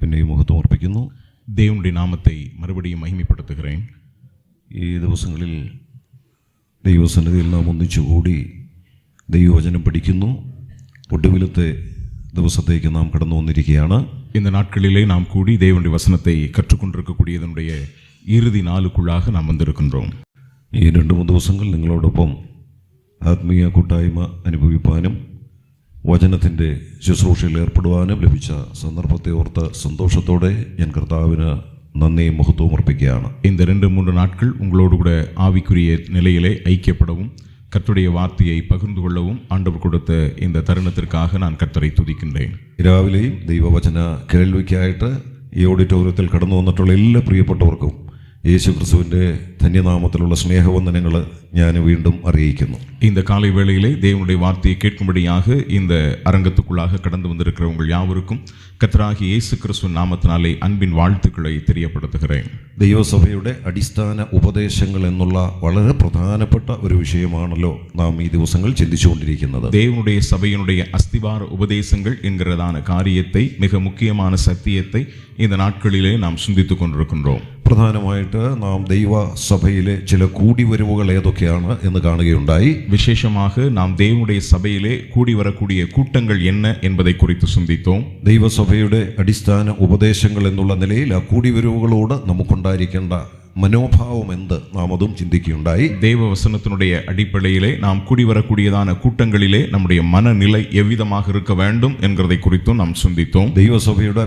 പിന്നെയും മഹത്വം അർപ്പിക്കുന്നു. தேவனுடைய நாமத்தை மறுபடியும் மகிமைப்படுத்துகிறேன். ഈ ദിവസങ്ങളിൽ ദൈവസന്നിധിയിൽ നാം ഒന്നിച്ചുകൂടി ദൈവവചനം പഠിക്കുന്നു. ഒടുവിലത്തെ ദിവസത്തേക്ക് നാം കടന്നു വന്നിരിക്കുകയാണ്. இந்த நாட்களிலே நாம் கூடி தேவனுடைய வசனத்தை கற்றுக்கொண்டிருக்கக்கூடியதனுடைய இறுதி நாளுக்குள்ளாக நாம் வந்திருக்கின்றோம். ഈ 2-3 ദിവസങ്ങൾ നിങ്ങളോടൊപ്പം ആത്മീയ കൂട്ടായ്മ അനുഭവിപ്പാനും വചനത്തിൻ്റെ ശുശ്രൂഷയിൽ ഏർപ്പെടുവാനും ലഭിച്ച സന്ദർഭത്തെ ഓർത്ത് സന്തോഷത്തോടെ ഞാൻ കർത്താവിന് നന്ദിയും മഹത്വവും അർപ്പിക്കുകയാണ്. இந்த 2-3 நாட்கள் உங்களோடு கூட ஆவிக்குரிய நிலையிலே ஐக்கியப்படவும் கர்த்தருடைய வார்த்தையை பகிர்ந்து கொள்ளவும் ஆண்டவர் கொடுத்த இந்த தருணத்திற்காக நான் கர்த்தரை துதிக்கின்றேன். രാവിലെയും ദൈവവചന കേൾവിക്കായിട്ട് ഈ ഓഡിറ്റോറിയത്തിൽ കടന്നു വന്നിട്ടുള്ള എല്ലാ പ്രിയപ്പെട്ടവർക്കും യേശു ക്രിസ്തുവിൻ്റെ ധന്യനാമത്തിലുള്ള സ്നേഹവന്ദനങ്ങൾ ഞാൻ വീണ്ടും അറിയിക്കുന്നു. இந்த காலை வேளையிலே தேவனுடைய வார்த்தையை கேட்கும்படியாக இந்த அரங்கத்துக்குள்ளாக கடந்து வந்திருக்கிறவங்க யாவருக்கும் கர்த்தராகிய இயேசு கிறிஸ்துவின் நாமத்தினாலே அன்பின் வாழ்த்துக்களை தெரியப்படுத்துகிறேன். ദൈവസഭയുടെ അടിസ്ഥാന ഉപദേശങ്ങൾ എന്നുള്ള വളരെ പ്രധാനപ്പെട്ട ഒരു വിഷയമാണല്ലോ നാം ഈ ദിവസങ്ങൾ ചിന്തിച്ചുകൊണ്ടിരിക്കുന്നത്. தேவனுடைய சபையினுடைய அஸ்திவார உபதேசங்கள் என்கிறதான காரியத்தை, மிக முக்கியமான சத்தியத்தை இந்த நாட்களிலே நாம் சிந்தித்துக் கொண்டிருக்கின்றோம். പ്രധാനമായിട്ട് നാം ദൈവസഭയിലെ ചില കൂടിവരവുകൾ ഏതൊക്കെയാണ് എന്ന് കാണുകയുണ്ടായി. விசேஷமாக நாம் தேவனுடைய சபையிலே கூடி வரக்கூடிய கூட்டங்கள் என்ன என்பதை குறித்து சிந்தித்தோம். ദൈവസഭയുടെ അടിസ്ഥാന ഉപദേശങ്ങൾ എന്നുള്ള നിലയിൽ ആ കൂടിവരവുകളോട് നമുക്കുണ്ടായിരിക്കേണ്ട മനോഭാവം എന്ത്, നാം അതും ചിന്തിക്കുകയുണ്ടായി. தேவ வசனத்தினுடைய அடிப்படையிலே நாம் கூடி வரக்கூடியதான கூட்டங்களிலே நம்முடைய மனநிலை எவ்விதமாக இருக்க வேண்டும் என்கிறதை குறித்தும் நாம் சிந்தித்தோம். ദൈവസഭയുടെ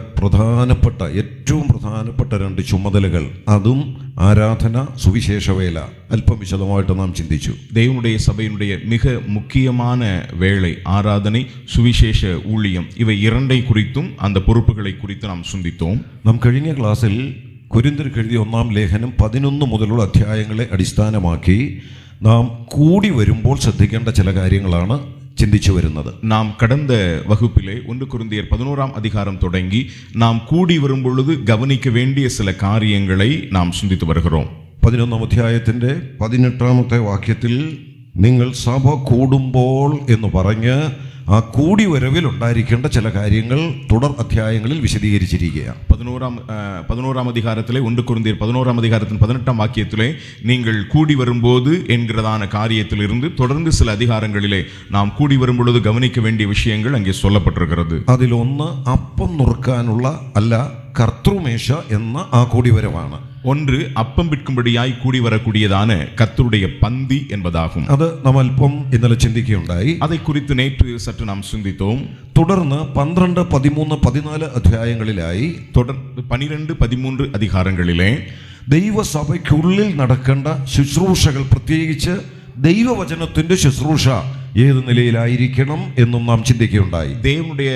ഏറ്റവും പ്രധാനപ്പെട്ട 2 ചുമതലകൾ, അതും ആരാധന, സുവിശേഷവേല, അല്പം വിശദമായിട്ട് നാം ചിന്തിച്ചു. தேவனுடைய சபையினுடைய மிக முக்கியமான வேலை ஆராதனை, சுவிசேஷ ஊழியம், இவை 2 குறித்தும் அந்த பொறுப்புகளை குறித்து நாம் சிந்தித்தோம். നാം കഴിഞ്ഞ ക്ലാസ്സിൽ കൊരിന്ത്യർക്ക് എഴുതിയ 1-ാം ലേഖനം 11 മുതലുള്ള അധ്യായങ്ങളെ അടിസ്ഥാനമാക്കി നാം കൂടി വരുമ്പോൾ ശ്രദ്ധിക്കേണ്ട ചില കാര്യങ്ങളാണ് ചിന്തിച്ചു വരുന്നത്. നാം கடந்த வகுப்பிலே 1 கொரிந்தியர் 11-ாம் அதிகாரம் தொடங்கி நாம் கூடி வரும் பொழுது கவனிக்க வேண்டிய சில காரியங்களை நாம் சிந்தித்து வருகிறோம். 11-ാം അധ്യായത്തിൻ്റെ 18-ാമത്തെ വാക്യത്തിൽ നിങ്ങൾ സഭ കൂടുമ്പോൾ എന്ന് പറഞ്ഞ് ആ കൂടി വരവിൽ ഉണ്ടായിരിക്കേണ്ട ചില കാര്യങ്ങൾ തുടർ അധ്യായങ്ങളിൽ വിശദീകരിച്ചിരിക്കുകയാണ്. 11-ാം அதிகாரத்திலே 1 கொரிந்தியர் 11-ாம் அதிகாரத்தின் 18-ாம் வாக்கியத்திலே நீங்கள் கூடி வரும்போது என்கிறதான காரியத்திலிருந்து தொடர்ந்து சில அதிகாரங்களிலே நாம் கூடி வரும் பொழுது கவனிக்க வேண்டிய விஷயங்கள் அங்கே சொல்லப்பட்டிருக்கிறது. അതിലൊന്ന് അപ്പം നുറുക്കാനുള്ള അല്ല കർത്തൃമേശ എന്ന ആ കൂടിവരവാണ്. ஒன்று அப்பம் விற்கும்படியாய் கூடி வரக்கூடியதான கர்த்தருடைய பந்தி என்பதாகும். അത് നാം അല്പം ഇന്നലെ ചിന്തിക്കുകയുണ്ടായി. அதை குறித்து நேற்று சற்று நாம் சிந்தித்தோம். തുടർന്ന് 12, 13, 14 അധ്യായങ്ങളിലായി 12, 13 அதிகாரங்களிலே ദൈവസഭയ്ക്കുള്ളിൽ നടക്കേണ്ട ശുശ്രൂഷകൾ, പ്രത്യേകിച്ച് ദൈവവചനത്തിന്റെ ശുശ്രൂഷ ഏത് നിലയിലായിരിക്കണം എന്നും നാം ചിന്തിക്കുകയുണ്ടായി. தேவனுடைய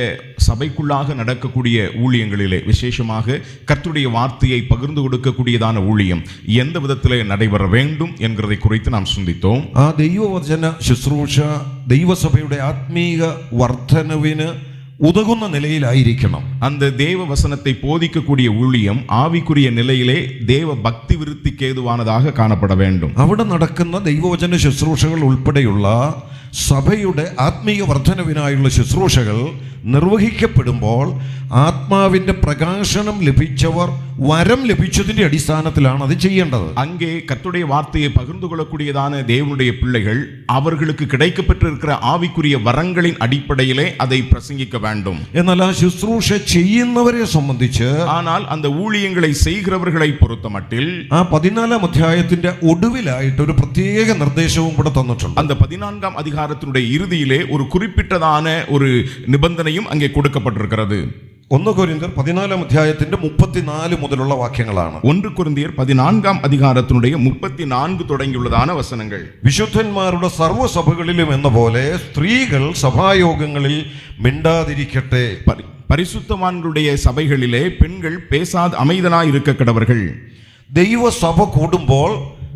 சபைக்குள்ளாக நடக்கக்கூடிய ஊழியங்களிலே, விசேஷமாக கர்த்தருடைய வார்த்தையை பகிர்ந்து கொடுக்கக்கூடியதான ஊழியம் எந்த விதத்திலே நடைபெற வேண்டும் என்கிறதை குறித்து நாம் சிந்தித்தோம். ആ ദൈവവചന ശുശ്രൂഷ ദൈവസഭയുടെ ആത്മീക വർധനവിന് ഉതകുന്ന നിലയിലായിരിക്കണം. அந்த தேவ வசனத்தை போதிக்கக்கூடிய ஊழியம் ஆவிக்குரிய நிலையிலே தேவ பக்தி விருத்திக்கு ஏதுவானதாக காணப்பட வேண்டும். അവിടെ നടക്കുന്ന ദൈവവചന ശുശ്രൂഷകൾ ഉൾപ്പെടെയുള്ള സഭയുടെ ആത്മീയ വർധനവിനായുള്ള ശുശ്രൂഷകൾ നിർവഹിക്കപ്പെടുമ്പോൾ ആത്മാവിന്റെ പ്രകാശനം ലഭിച്ചവർ വരം ലഭിച്ചതിന്റെ അടിസ്ഥാനത്തിലാണ് അത് ചെയ്യേണ്ടത്. அங்கே கர்த்தருடைய வார்த்தையை பகிர்ந்து கொள்ளக்கூடியதான தேவனுடைய பிள்ளைகள் அவர்களுக்கு கிடைக்கப்பட்டிருக்கிற ஆவிக்குரிய வரங்களின் அடிப்படையிலே அதை பிரசங்கிக்க வேண்டும். എന്നാൽ ആ ശുശ്രൂഷ ചെയ്യുന്നവരെ സംബന്ധിച്ച്, ஆனால் அந்த ஊழியங்களை செய்கிறவர்களை பொறுத்தமட்டில் ആ 14-ാം അധ്യായത്തിന്റെ ഒടുവിലായിട്ട് ഒരു പ്രത്യേക നിർദ്ദേശവും കൂടെ തന്നിട്ടുണ്ട്. அந்த 14-ாம் அதிகாரத்தினுடைய இறுதியிலே ஒரு குறிப்பிட்டதான ஒரு நிபந்தனையும் அங்கே கொடுக்கப்பட்டிருக்கிறது. 1 കൊരിന്ത്യർ 14-ാം അധ്യായത്തിന്റെ 34 മുതലുള്ള വാക്യങ്ങളാണ്. 1 കൊരിന്ത്യർ 14-ാം அதிகாரத்தினுடைய 34 തുടങ്ങിയുള്ളതാണ് വചനങ്ങൾ. വിശുദ്ധന്മാരുടെ സർവ്വസഭകളിലും എന്ന പോലെ സ്ത്രീകൾ സഭായോഗങ്ങളിൽ മിണ്ടാതിരിക്കട്ടെ. பரிசுத்தவான்களுடைய சபைகளிலே பெண்கள் பேசாத அமைதலாய் இருக்க கடவர்கள். ദൈവസഭ കൂടുമ്പോൾ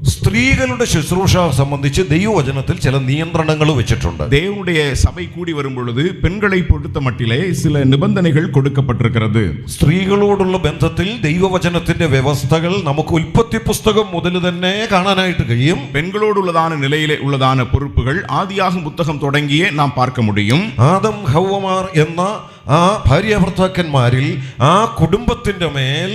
സ്ത്രീകളുടെ ശുശ്രൂഷ സംബന്ധിച്ച് ദൈവവചനത്തിൽ ചില നിയന്ത്രണങ്ങൾ വെച്ചിട്ടുണ്ട്. தேவனுடைய சபை கூடி வரும் பொழுது பெண்களை பொறுத்த மட்டிலே சில நிபந்தனைகள் கொடுக்கப்பட்டிருக்கிறது. സ്ത്രീകളോടുള്ള ബന്ധത്തിൽ ദൈവവചനത്തിന്റെ വ്യവസ്ഥകൾ നമുക്ക് ഉൽപ്പത്തി പുസ്തകം മുതൽ തന്നെ കാണാനായിട്ട് കഴിയും. பெண்களோடுள்ளதான நிலையிலே உள்ளதான பொறுப்புகள் ஆதியாகமம் புத்தகம் தொடங்கியே நாம் பார்க்க முடியும். ആദം ഹവ്വമാർ എന്ന ആ ഭാര്യാഭർത്താക്കന്മാരിൽ ആ കുടുംബത്തിന്റെ മേൽ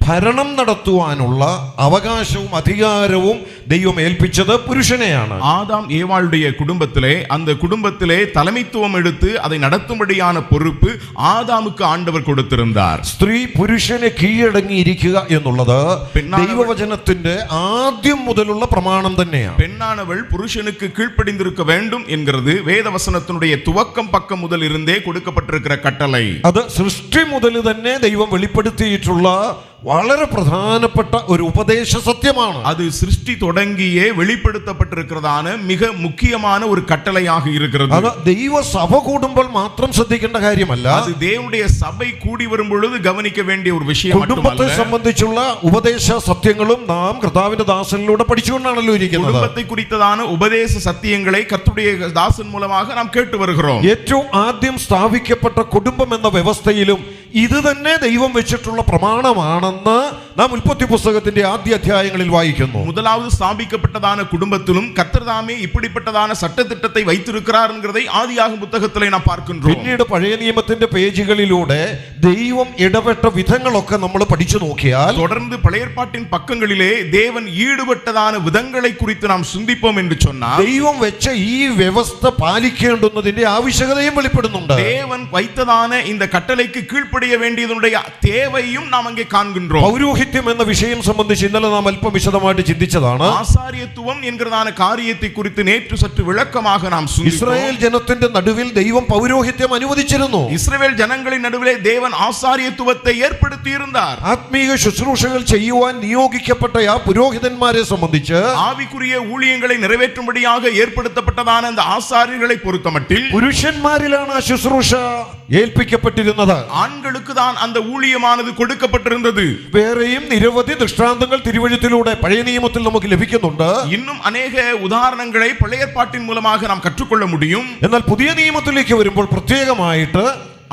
ഭരണം നടത്തുവാനുള്ള അവകാശവും അധികാരവും ദൈവം ഏൽപ്പിച്ചത് പുരുഷനെയാണ്. ஆதாம் ஏவாளுடைய குடும்பத்திலே அந்த குடும்பத்திலே தலைமைத்துவம் எடுத்து அதை நடத்தும்படியான பொறுப்பு ஆதாமுக்கு ஆண்டவர் கொடுத்திருந்தார். സ്ത്രീ പുരുഷനെ കീഴടങ്ങിയിരിക്കുക എന്നുള്ളത് ദൈവവചനത്തിന്റെ ആദ്യം മുതലുള്ള പ്രമാണം തന്നെയാണ്. பெண்ணானவள் புருஷனுக்கு கீழ்ப்படிந்திருக்க வேண்டும் என்கிறது வேதவசனத்தினுடைய துவக்கம் பக்கம் முதல் இருந்தே கொடுக்கப்பட்டிருக்கிற கட்டளை. അത് സൃഷ്ടി മുതൽ തന്നെ ദൈവം വെളിപ്പെടുത്തിയിട്ടുള്ള വളരെ പ്രധാനപ്പെട്ട ഒരു ഉപദേശ സത്യമാണ്. அது சிருஷ்டி தொடங்கியே வெளிப்படுத்தப்பட்டிருக்கிறதான மிக முக்கியமான ஒரு கட்டளையாக இருக்கிறது. അത് ദൈവസഭ കൂടുമ്പോൾ മാത്രം ശ്രദ്ധിക്കേണ്ട കാര്യമല്ല, அது தேவனுடைய சபை கூடி வரும் பொழுது கவனிக்க வேண்டிய ஒரு விஷயம் കുടുംബത്തെ மட்டுமல்ல. സംബന്ധിച്ചുള്ള ഉപദേശ സത്യങ്ങളും നാം കർത്താവിന്റെ ദാസനിലൂടെ പഠിച്ചുകൊണ്ടാണല്ലോ ഇരിക്കുന്നത്. குடும்பத்தை குறித்ததான உபதேச சத்தியங்களை கர்த்தருடைய தாசன் மூலமாக நாம் கேட்டு வருகிறோம். ഏറ്റവും ആദ്യം സ്ഥാപിക്കപ്പെട്ട കുടുംബം എന്ന വ്യവസ്ഥയിലും ഇത് തന്നെ ദൈവം വെച്ചിട്ടുള്ള പ്രമാണമാണെന്ന് നാം ഉൽപ്പത്തി പുസ്തകത്തിന്റെ ആദ്യ അധ്യായങ്ങളിൽ വായിക്കുന്നു. முதலாவது ஸ்தாபிக்கப்பட்டதான குடும்பத்திலும் கர்த்தர் தாமே இப்படிப்பட்டதான சட்டதிட்டத்தை வைத்திருக்கிறார் என்கிறதை ஆதியாகமம் புத்தகத்திலே நாம் பார்க்கின்றோம். പിന്നീട് പഴയ നിയമത്തിന്റെ പേജുകളിലൂടെ ദൈവം ഇടപെട്ട വിധങ്ങളൊക്കെ നമ്മൾ പഠിച്ചു നോക്കിയാൽ தொடர்ந்து பழைய ஏற்பாட்டின் பக்கங்களிலே தேவன் ஈடுபட்டதான விதங்களை குறித்து நாம் சிந்திப்போம் என்று சொன்னால் ദൈവം വെച്ച ഈ വ്യവസ്ഥ പാലിക്കേണ്ടുന്നതിന്റെ ആവശ്യകതയും വെളിപ്പെടുന്നുണ്ട്. தேவன் வைத்ததான இந்த கட்டளைக்கு கீழ்ப்படிய வேண்டியதுடைய தேவையும் நாம் அங்கே காண்கின்றோம். പൗരോഹിത്യം എന്ന വിഷയം സംബന്ധിച്ച് ഇന്നലെ നാം അല്പം വിശദമായിട്ട് ചിന്തിച്ചതാണ്. ஆசாரியத்துவம் என்கிறதான காரியத்தை குறித்து நேற்று சற்று விளக்கமாக நாம் சிந்தித்தோம். ഇസ്രായേൽ ജനത്തിന്റെ നടുവിൽ ദൈവം പൗരോഹിത്യം അനുവദിച്ചിരുന്നു. இஸ்ரவேல் ஜனங்களின் நடுவிலே தேவன் ஆசாரியத்துவத்தை ஏற்படுத்தி இருந்தார். ആത്മീയ ശുശ്രൂഷകൾ ചെയ്യുവാൻ നിയോഗിക്കപ്പെട്ട ആ പുരോഹിതന്മാരെ സംബന്ധിച്ച് ஆவிக்குரிய ஊழியங்களை நிறைவேற்றும்படியாக ஏற்படுத்தப்பட்டதான அந்த ஆசாரியர்களை பொறுத்தமட்டில் പുരുഷന്മാരിലാണ് ആ ശുശ്രൂഷ ഏൽപ്പിക്കപ്പെട്ടിരുന്നത്. ஆண்களுக்கு தான் அந்த ஊழியமானது கொடுக்கப்பட்டிருந்தது. വേറെയും നിരവധി ദൃഷ്ടാന്തങ്ങൾ തിരുവഴുത്തിലൂടെ പഴയ നിയമത്തിൽ നമുക്ക് ലഭിക്കുന്നുണ്ട്. இன்னும் அநேக உதாரணங்களை பழைய ஏற்பாட்டின் மூலமாக நாம் கற்றுக்கொள்ள முடியும். എന്നാൽ പുതിയ നിയമത്തിലേക്ക് വരുമ്പോൾ പ്രത്യേകമായിട്ട്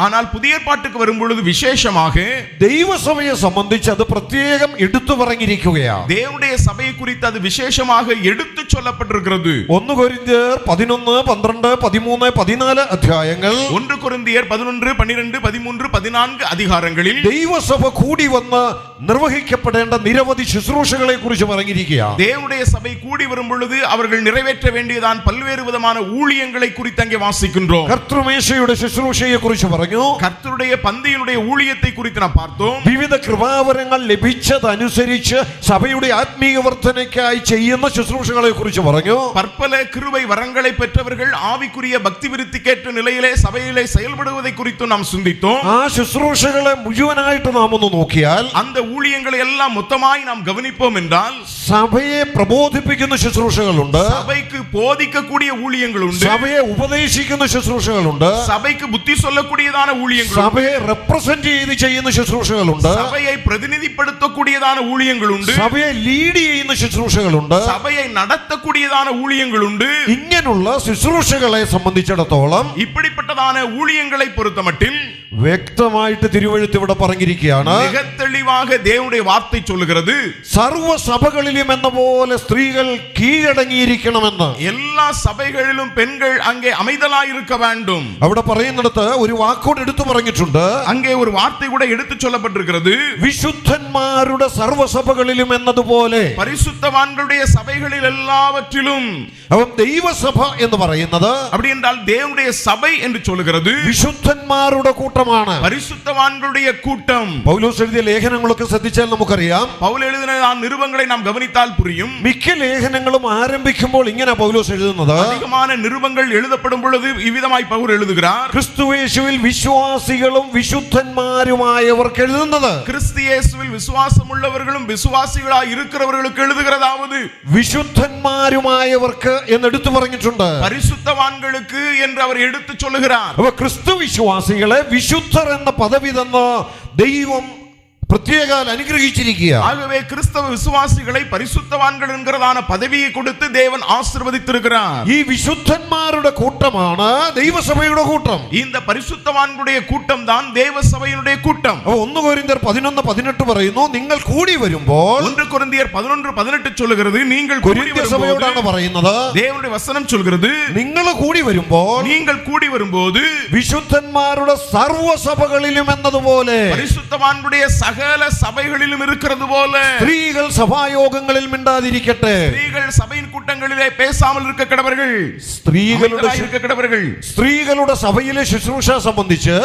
ஆனால் புதிய ஏற்பாட்டுக்கு வரும் பொழுது விசேஷமாக ദൈവസഭയെ സംബന്ധിച്ച് അത് പ്രത്യേകം എടുത്തു പറഞ്ഞിരിക്കുകയാണ്. தேவனுடைய சபையை குறித்து அது விசேஷமாக எடுத்து சொல்லப்பட்டிருக்கிறது. 1 കൊരിന്ത്യർ 11, 12, 13, 14 അധ്യായങ്ങൾ 1 கொரிந்தியர் 11, 12, 13, 14 அதிகாரங்களில் ദൈവസഭ കൂടി വന്ന് നിർവഹിക്കപ്പെടേണ്ട നിരവധി ശുശ്രൂഷകളെ കുറിച്ച് പറഞ്ഞിരിക്കുകയാണ്. தேவனுடைய சபை கூடி வரும் பொழுது அவர்கள் நிறைவேற்ற வேண்டியதான் பல்வேறு விதமான ஊழியங்களை குறித்து அங்கே வாசிக்கின்றோம். കർത്തൃമേശയുടെ ശുശ്രൂഷയെ കുറിച്ച് പറഞ്ഞു. கர்த்தருடைய பந்தியினுடைய ஊழியத்தை குறித்து நாம் பார்த்தோம். വിവിധ കൃപാവരങ്ങൾ ലഭിച്ചതനുസരിച്ച് സഭയുടെ ആത്മീയ വർധനയ്ക്കായി ചെയ്യുന്ന ശുശ്രൂഷകളെ കുറിച്ച് പറഞ്ഞു. பற்பல கிருபை வரங்களை பெற்றவர்கள் ஆவிக்குரிய பக்தி விருத்திக்கேற்ற நிலையிலே சபையிலே செயல்படுவதை குறித்து நாம் சிந்தித்தோம். ആ ശുശ്രൂഷകളെ മുഴുവനായിട്ട് നാം ഒന്ന് നോക്കിയാൽ அந்த ஊழியங்களை எல்லாம் மொத்தமாய் நாம் கவனிப்போம் என்றால் സഭയെ പ്രബോധിപ്പിക്കുന്ന ശുശ്രൂഷകളുണ്ട്, சபைக்கு போதிக்கக்கூடிய ஊழியங்கள் உண்டு, സഭയെ ഉപദേശിക്കുന്ന ശുശ്രൂഷകളുണ്ട്, சபைக்கு புத்தி சொல்லக்கூடியதான ஊழியங்கள், സഭയെ റെപ്രസെന്റ് ചെയ്ത് ചെയ്യുന്ന ശുശ്രൂഷകളുണ്ട്, சபையை பிரதிநிதிப்படுத்தக்கூடியதான ஊழியங்கள் உண்டு, സഭയെ ലീഡ് ചെയ്യുന്ന ശുശ്രൂഷകളുണ്ട്, சபையை நடத்தக்கூடியதான ஊழியங்கள் உண்டு. ഇങ്ങനെയുള്ള ശുശ്രൂഷകളെ സംബന്ധിച്ചിടത്തോളം இப்படிப்பட்டதான ஊழியங்களை பொறுத்தமட்டில் വ്യക്തമായിട്ട് തിരുവഴുത്ത് ഇവിടെ പറഞ്ഞിരിക്കുകയാണ്. மிக தெளிவாக தேவனுடைய வார்த்தை சொல்லுகிறது, സർവ്വസഭകളിലും എന്ന പോലെ സ്ത്രീകൾ കീഴടങ്ങിയിരിക്കണമെന്ന്. எல்லா சபைகளிலும் பெண்கள் அங்கே அமைதலாய் இருக்க வேண்டும். അവിടെ പറയുന്നിടത്ത് ഒരു വാക്കോട് എടുത്തു പറഞ്ഞിട്ടുണ്ട്. அங்கே ஒரு வார்த்தை கூட எடுத்து சொல்லப்பட்டிருக்கிறது, വിശുദ്ധന്മാരുടെ സർവ്വസഭകളിലും എന്നതുപോലെ. பரிசுத்தவான்களுடைய சபைகளில் எல்லாவற்றிலும். അപ്പം ദൈവസഭ എന്ന് പറയുന്നത് அப்படி என்றால் தேவனுடைய சபை என்று சொல்லுகிறது വിശുദ്ധന്മാരുടെ കൂട്ടമാണ്, பரிசுத்தவான்களுடைய கூட்டம். പൗലോസ് എഴുതിയ ലേഖനങ്ങളൊക്കെ ശ്രദ്ധിച്ചാൽ നമുക്കറിയാം. பவுல் எழுதின நிருபங்களை நாம் கவனித்தால் புரியும். മിക്ക ലേഖനങ്ങളും ആരംഭിക്കുമ്പോൾ ഇങ്ങനെ പൗലോസ് എഴുതുന്നത്, அதிகமான நிருபங்கள் எழுதப்படும் பொழுது இவ்விதமாய் பவுல் எழுதுகிறார், ക്രിസ്തുയേശുവിൽ വിശ്വാസികളും വിശുദ്ധന്മാരുമായവർക്ക് എഴുതുന്നത്. கிறிஸ்து இயேசுவில் விசுவாசம் உள்ளவர்களும் விசுவாசிகளாய் இருக்கிறவர்களுக்கு எழுதுகிறதாவது വിശുദ്ധന്മാരുമായവർക്ക് എന്ന് എടുത്തു പറഞ്ഞിട്ടുണ്ട്. பரிசுத்தவான்களுக்கு என்று அவர் எடுத்து சொல்லுகிறார். അപ്പൊ ക്രിസ്തു വിശ്വാസികളെ വിശുദ്ധർ എന്ന പദവി തന്ന് ദൈവം പ്രത്യേകാൽ അനുഗ്രഹിച്ചിരിക്കുക. ஆகவே கிறிஸ்தவ விசுவாசிகளை பரிசுத்தவான்கள் என்கிறதான பதவியை கொடுத்து தேவன் ஆசீர்வதித்திருக்கிறார். ഈ വിശുദ്ധന്മാരുടെ കൂട്ടമാണ് ദൈവസഭയുടെ കൂട്ടം. இந்த பரிசுத்தவான்களுடைய கூட்டம் தான் தேவ சபையினுடைய கூட்டம். 1 കൊരിന്ത്യർ 11:18 പറയുന്നു, നിങ്ങൾ കൂടി വരുമ്പോൾ. 1 கொரிந்தியர் 11:18 சொல்லுகிறது, நீங்கள் கூடி കൊരിന്ത്യ സഭയോടാണ് പറയുന്നത്. தேவனுடைய வசனம் சொல்கிறது, നിങ്ങൾ കൂടി വരുമ്പോൾ, நீங்கள் கூடி வரும்போது വിശുദ്ധന്മാരുടെ സർവ്വസഭകളിലും എന്നതുപോലെ பரிசுத்தவான்களுடைய சகல சபைகளிலும் இருக்கிறது போல സ്ത്രീകൾ സഭായോഗങ്ങളിൽ മിണ്ടാതിരിക്കട്ടെ. ஸ்திரீகள் சபையின் கூட்டங்களிலே பேசாமல் இருக்க கடவர்கள். സ്ത്രീകളുടെ സഭയിലെ ശുശ്രൂഷ സംബന്ധിച്ച്